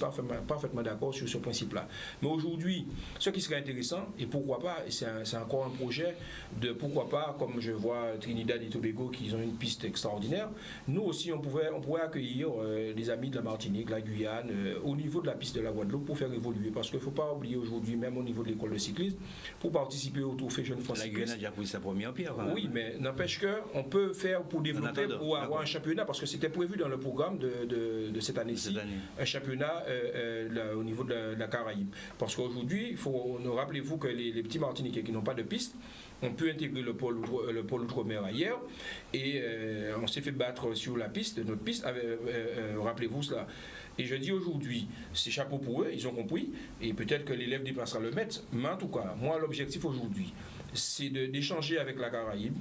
parfaitement d'accord sur ce principe-là. Mais aujourd'hui, ce qui serait intéressant, et pourquoi pas, et c'est encore un projet de pourquoi pas, comme je vois Trinidad et Tobago qui ont une piste extraordinaire, nous aussi, on pourrait accueillir les amis de la Martinique, la Guyane, au niveau de la piste de la Guadeloupe pour faire évoluer. Parce qu'il ne faut pas oublier aujourd'hui, même au niveau de l'école de cyclisme, pour participer au Trophée Jeune France. La Guyane a déjà pris sa première pierre. Oui, mais n'empêche qu'on peut faire pour développer, pour avoir un championnat, parce que c'était prévu dans le programme de cette année-ci, un championnat au niveau de la Caraïbe. Parce qu'aujourd'hui, rappelez-vous que les petits Martiniquais qui n'ont pas de piste, on peut intégrer le pôle outre-mer ailleurs, et on s'est fait battre sur la piste, notre piste, rappelez-vous cela. Et je dis aujourd'hui, c'est chapeau pour eux, ils ont compris, et peut-être que l'élève déplacera le maître, mais en tout cas, moi l'objectif aujourd'hui, c'est d'échanger avec la Caraïbe.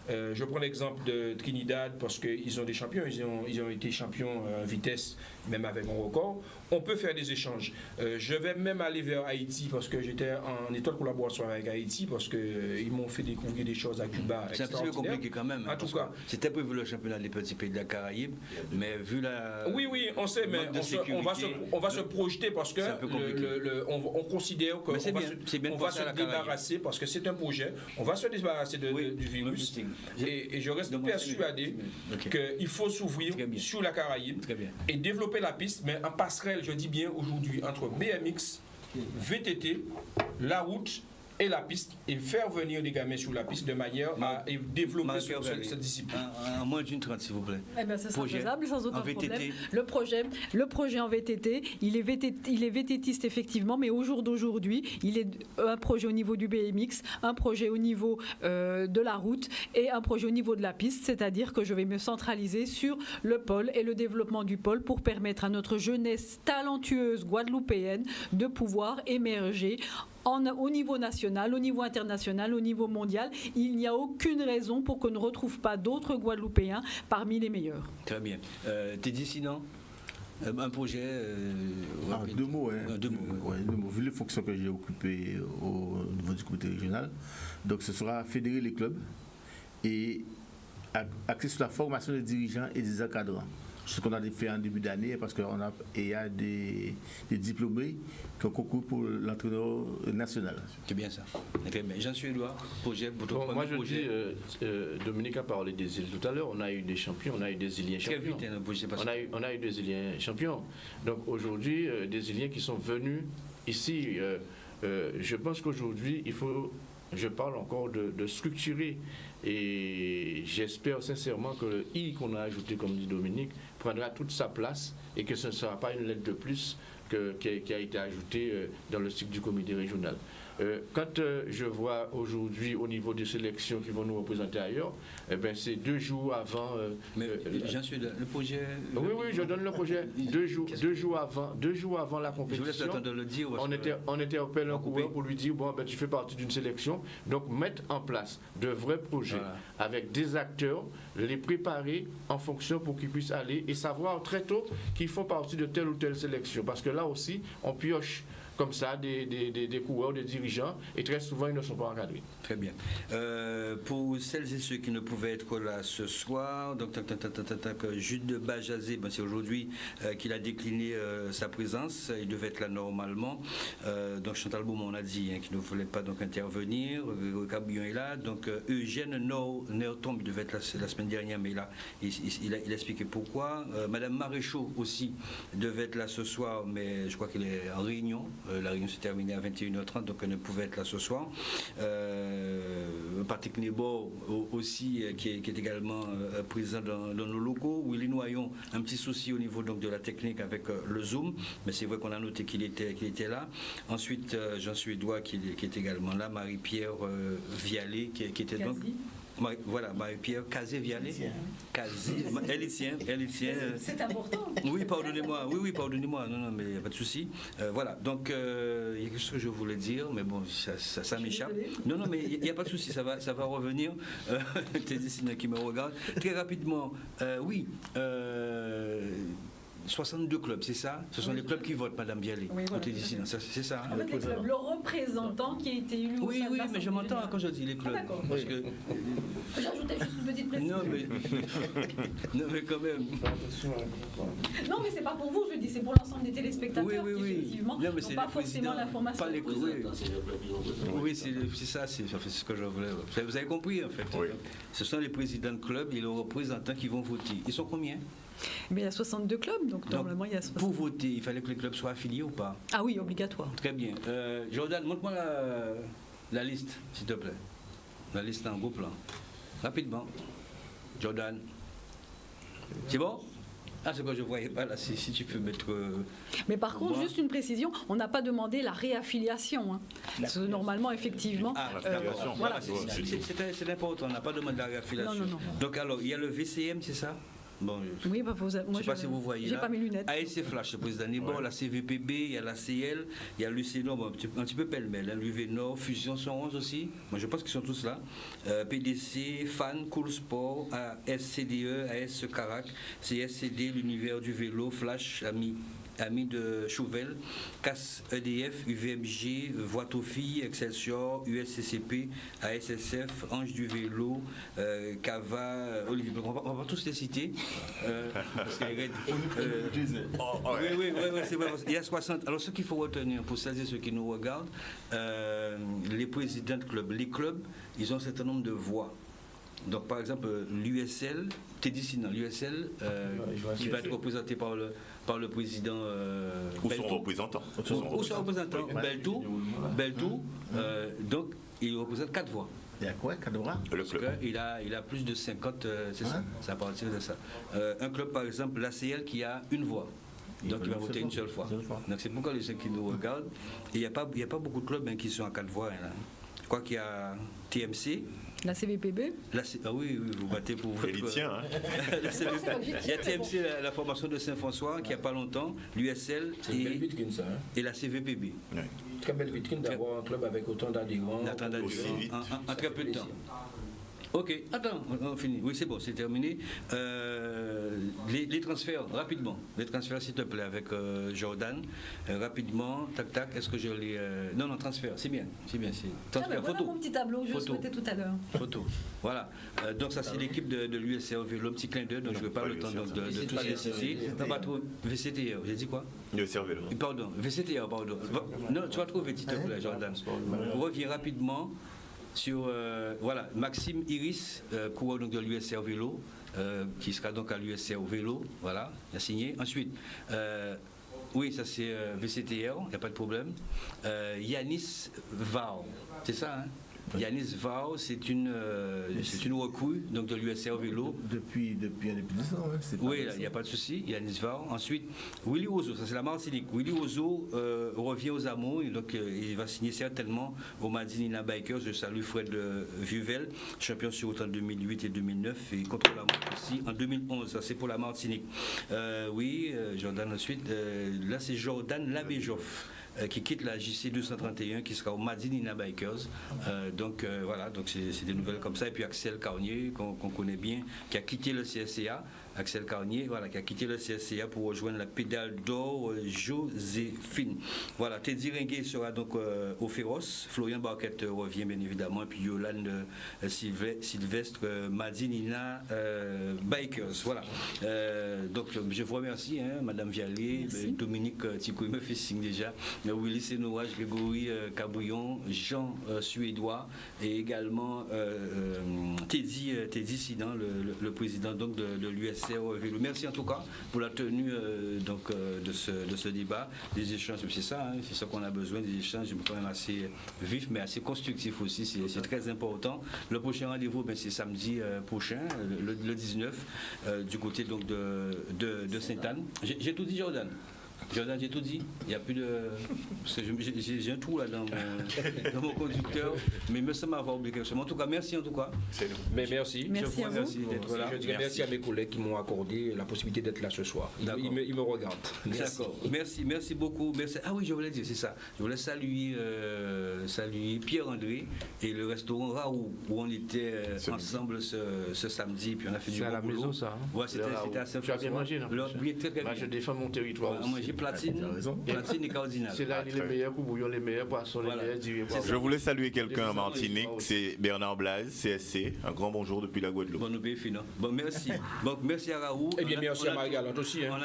Je prends l'exemple de Trinidad parce qu'ils ont des champions, ils ont été champions vitesse, même avec un record. On peut faire des échanges. Je vais même aller vers Haïti parce que j'étais en étroite collaboration avec Haïti parce qu'ils m'ont fait découvrir des choses à Cuba. C'est un petit peu compliqué quand même. En tout cas, c'était prévu le championnat des petits pays de la Caraïbe, mais vu la. Oui, on sait, mais on va se projeter parce que on considère qu'on va se débarrasser parce que c'est un projet. On va se débarrasser du virus. Et je reste persuadé qu'il faut s'ouvrir sur la Caraïbe et développer la piste, mais en passerelle, je dis bien aujourd'hui, entre BMX, VTT, la route et la piste et faire venir les gamins sur la piste de manière à développer cette discipline. En moins d'une 30, s'il vous plaît. Eh bien, ça sera faisable sans aucun problème. VTT. Le projet en VTT, il est VTTiste effectivement, mais au jour d'aujourd'hui, il est un projet au niveau du BMX, un projet au niveau de la route et un projet au niveau de la piste, c'est-à-dire que je vais me centraliser sur le pôle et le développement du pôle pour permettre à notre jeunesse talentueuse guadeloupéenne de pouvoir émerger au niveau national, au niveau international, au niveau mondial. Il n'y a aucune raison pour qu'on ne retrouve pas d'autres Guadeloupéens parmi les meilleurs. Très bien. T'es d'ici, non? Un projet... deux mots. Vu les fonctions que j'ai occupées au niveau du comité régional, donc ce sera fédérer les clubs et axer sur la formation des dirigeants et des encadrants. Ce qu'on a fait en début d'année, parce qu'il y a des diplômés qui ont concours pour l'entraîneur national. C'est bien ça. Jean-Suédois, projet pour ton moi je dis, Dominique a parlé des îles tout à l'heure, on a eu des champions, on a eu des Iliens champions. On a eu des Iliens champions. Donc aujourd'hui, des Iliens qui sont venus ici. Je pense qu'aujourd'hui, je parle encore de structurer. Et j'espère sincèrement que le I qu'on a ajouté, comme dit Dominique, prendra toute sa place et que ce ne sera pas une lettre de plus qui a été ajoutée dans le cycle du comité régional. Quand je vois aujourd'hui au niveau des sélections qui vont nous représenter ailleurs, c'est 2 jours avant. Mais j'en suis le projet. Oui, je donne le projet. 2 jours avant la compétition. Je vous laisse le temps de le dire. On interpelle un coureur pour lui dire tu fais partie d'une sélection. Donc mettre en place de vrais projets avec des acteurs, les préparer en fonction pour qu'ils puissent aller et savoir très tôt qu'ils font partie de telle ou telle sélection. Parce que là aussi, on pioche comme ça des coureurs, des dirigeants, et très souvent ils ne sont pas encadrés. Très bien. Pour celles et ceux qui ne pouvaient être là ce soir, donc Jude de Bajazé, c'est aujourd'hui qu'il a décliné sa présence, il devait être là normalement. Donc Chantal Beaumont, on a dit qu'il ne voulait pas donc intervenir, Cabillon est là, donc Eugène Nertombe, il devait être là la semaine dernière, mais là il a expliqué pourquoi. Madame Maréchaux aussi devait être là ce soir, mais je crois qu'il est en réunion. La réunion s'est terminée à 21h30, donc elle ne pouvait être là ce soir. Patrick Nebo aussi, qui est également présent dans nos locaux. Willy Noyon, un petit souci au niveau donc, de la technique avec le Zoom, mais c'est vrai qu'on a noté qu'il était là. Ensuite, Jean-Suédois qui est également là, Marie-Pierre Vialet qui était donc... Voilà, Marie-Pierre Cazé-Vialet. Elle y tient. C'est important. Oui, pardonnez-moi. Non, mais il n'y a pas de souci. Voilà, donc il y a quelque chose que je voulais dire, mais bon, ça m'échappe. Non, mais il n'y a pas de souci, ça va revenir. T'es ici qui me regarde. Très rapidement, oui. 62 clubs, c'est ça? Ce sont les clubs qui votent, Madame Vialet. Oui, voilà, c'est ça. En fait, les clubs, le représentant qui a été élu au Oui, mais je m'entends quand je dis les clubs. Parce que... J'ajoutais juste une petite précision. Non, mais quand même. Non, mais c'est pas pour vous, je dis, c'est pour l'ensemble des téléspectateurs qui, effectivement, n'ont pas forcément l'information. Oui, c'est ça, c'est ce que je voulais. Vous avez compris, en fait. Oui. Ce sont les présidents de clubs et les représentants qui vont voter. Ils sont combien? Mais il y a 62 clubs, donc normalement il y a 62. Pour voter, il fallait que les clubs soient affiliés ou pas? Ah oui, obligatoire. Très bien. Jordan, montre-moi la liste, s'il te plaît. La liste en gros plan. Rapidement. Jordan. C'est bon? Ah, c'est quoi, je ne voyais pas là, si tu peux mettre... Mais par contre, juste une précision, on n'a pas demandé la réaffiliation. Parce que normalement, effectivement... Ah, voilà, c'est important, on n'a pas demandé la réaffiliation. Non. Donc alors, il y a le VCM, c'est ça? Bon, oui, moi, je ne sais pas si vous voyez là. J'ai pas mes lunettes. ASC Flash, le président Nébor, la CVPB, il y a la CL, il y a l'UCNOR, bon, un petit peu pêle-mêle, l'UV Nord, Fusion 111 aussi. Moi, je pense qu'ils sont tous là. PDC, FAN, Cool Sport, ASCDE, AS Carac, CSCD, l'univers du vélo, Flash, Ami de Chauvel, CAS EDF, UVMG, Voix aux filles, Excelsior, USCCP, ASSF, Ange du vélo, Cava, Olivier. On va tous les citer. Parce oui, c'est vrai. Il y a 60. Alors, ce qu'il faut retenir pour celles et ceux qui nous regardent, les présidents de clubs, les clubs, ils ont un certain nombre de voix. Donc par exemple, l'USL, l'USL qui va être représenté par le président ou son représentant. Ou son représentant, Beltou. Donc il représente 4 voix. Il y a quoi, 4 voix? Le club. Il a plus de 50, c'est ça. C'est à partir de ça. Un club par exemple, l'ACL qui a une voix. Donc il va voter une seule fois. Donc c'est pourquoi les gens qui nous regardent, il n'y a pas beaucoup de clubs qui sont à 4 voix. Hein. Je crois qu'il y a TMC. La CVPB. Ah oui, vous battez pour votre... Il tient, hein. Il y a TMC, la formation de Saint-François, qui il n'y a pas longtemps, l'USL et la CVPB. Oui. Très belle vitrine d'avoir un club avec autant d'adhérents. Aussi vite. En très peu de temps. Ok, attends, on finit. Oui, c'est bon, c'est terminé. Les transferts, rapidement. Les transferts, s'il te plaît, avec Jordan. Rapidement, tac, est-ce que je les... Non, transfert, c'est bien. Transfert, voilà mon petit tableau, je le souhaitais tout à l'heure. Photo, voilà. Donc ça, c'est l'équipe de l'USC au vélo, petit clin d'œil, donc je ne vais pas le temps de tous les citer. Non, pas trop. VCTR, j'ai dit quoi? USC au vélo. Pardon, VCTR, pardon. Non, tu vas trouver, s'il te plaît, Jordan. On revient rapidement sur voilà, Maxime Iris, coureur donc de l'USC au vélo, qui sera donc à l'USC au vélo, voilà, il a signé. Ensuite, oui, ça c'est VCTR, il n'y a pas de problème. Yanis Vao, c'est ça, hein? Yanis Vao, c'est une recrue donc de l'USC au vélo. Depuis un début de temps, hein, oui, il n'y a pas de souci. Yanis Vao. Ensuite, Willy Ozo, ça c'est la Martinique. Willy Ozo revient aux Amours, et donc il va signer certainement au Madinina Bikers. Je salue Fred Vuvel, champion sur route en 2008 et 2009 et contre la montre aussi en 2011. Ça c'est pour la Martinique. Oui, Jordan ensuite. Là c'est Jordan Labéjoff. Qui quitte la JC 231, qui sera au Madinina Bikers. Donc voilà, donc c'est des nouvelles comme ça. Et puis Axel Carnier, qu'on connaît bien, qui a quitté le CSCA. Axel Carnier, voilà, qui a quitté le CSCA pour rejoindre la pédale d'or Joséphine. Voilà, Teddy Ringuet sera donc au Féroce. Florian Barquette revient bien évidemment. Et puis Yolande Sylvestre, Madinina Bikers. Voilà. Donc je vous remercie, hein, Madame Viallet, Dominique Ticouille me fait signe déjà. Willy Sénourage, Grégory Cabouillon, Jean Suédois et également Teddy Sidan, le président donc de l'USC au vélo. Merci en tout cas pour la tenue donc, de ce débat. Des échanges, c'est ça, hein, c'est ça qu'on a besoin, des échanges quand même assez vifs mais assez constructifs aussi, c'est très important. Le prochain rendez-vous, c'est samedi prochain, le 19, du côté donc de Sainte-Anne. J'ai tout dit, Jordan. Jordan, j'ai tout dit. Il n'y a plus de. J'ai un trou là dans mon conducteur, mais il me semble avoir oublié quelque chose. En tout cas, merci en tout cas. Mais merci. Merci à vous. D'être là. Je dirais merci à mes collègues qui m'ont accordé la possibilité d'être là ce soir. Ils me regardent. D'accord. Merci beaucoup. Merci. Ah oui, je voulais dire, c'est ça. Je voulais saluer Pierre-André et le restaurant Raoult où on était ensemble ce samedi. Puis on a fait du bon boulot. C'est à la maison, ça. Ouais, c'était à Saint-François. Tu as bien mangé, non? Moi, je défends mon territoire aussi. Platine et cardinal. C'est là les meilleurs bouillons, les meilleurs poissons, les meilleurs dîners. Je voulais saluer quelqu'un en Martinique, c'est Bernard Blaise, CSC. Un grand bonjour depuis la Guadeloupe. Bon, merci. Donc, merci à Raoult. Et bien, merci à Marie-Galante aussi. Hein.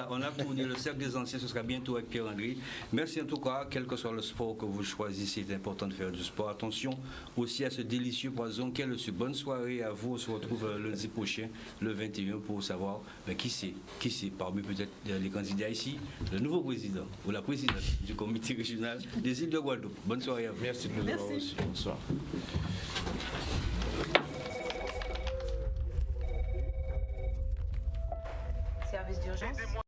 On a tourné le cercle des anciens, ce sera bientôt avec Pierre-André. Merci en tout cas, quel que soit le sport que vous choisissez, c'est important de faire du sport. Attention aussi à ce délicieux poison qu'est le sucre. Bonne soirée à vous. On se retrouve lundi prochain, le 21, pour savoir qui c'est parmi peut-être les candidats ici. Le nouveau président ou la présidente du comité régional des îles de Guadeloupe. Bonne soirée à vous. Merci de nous avoir reçus. Bonsoir. Service d'urgence. Aidez-moi.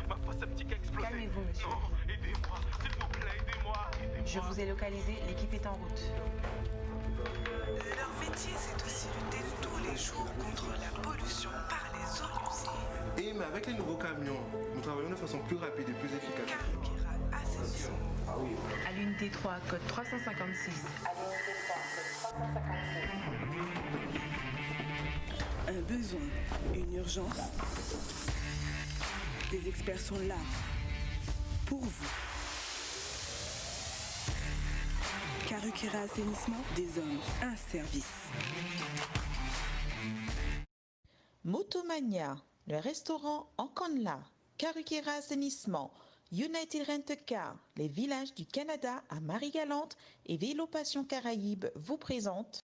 Ma fosse septique a explosé. Calmez-vous, monsieur. Non, aidez-moi. S'il vous plaît, aidez-moi. Je vous ai localisé, l'équipe est en route. Leur métier, c'est aussi lutter tous les jours contre la pollution par les eaux usées. Mais avec les nouveaux camions, nous travaillons de façon plus rapide et plus efficace. Karukera Ascension. À l'unité 3, code 356. Un besoin, une urgence. Des experts sont là pour vous. Karukera Assainissement, des hommes, un service. Motomania, le restaurant Enconla, Karukera Assainissement, United Rent Car, les villages du Canada à Marie-Galante et Vélo Passion Caraïbes vous présentent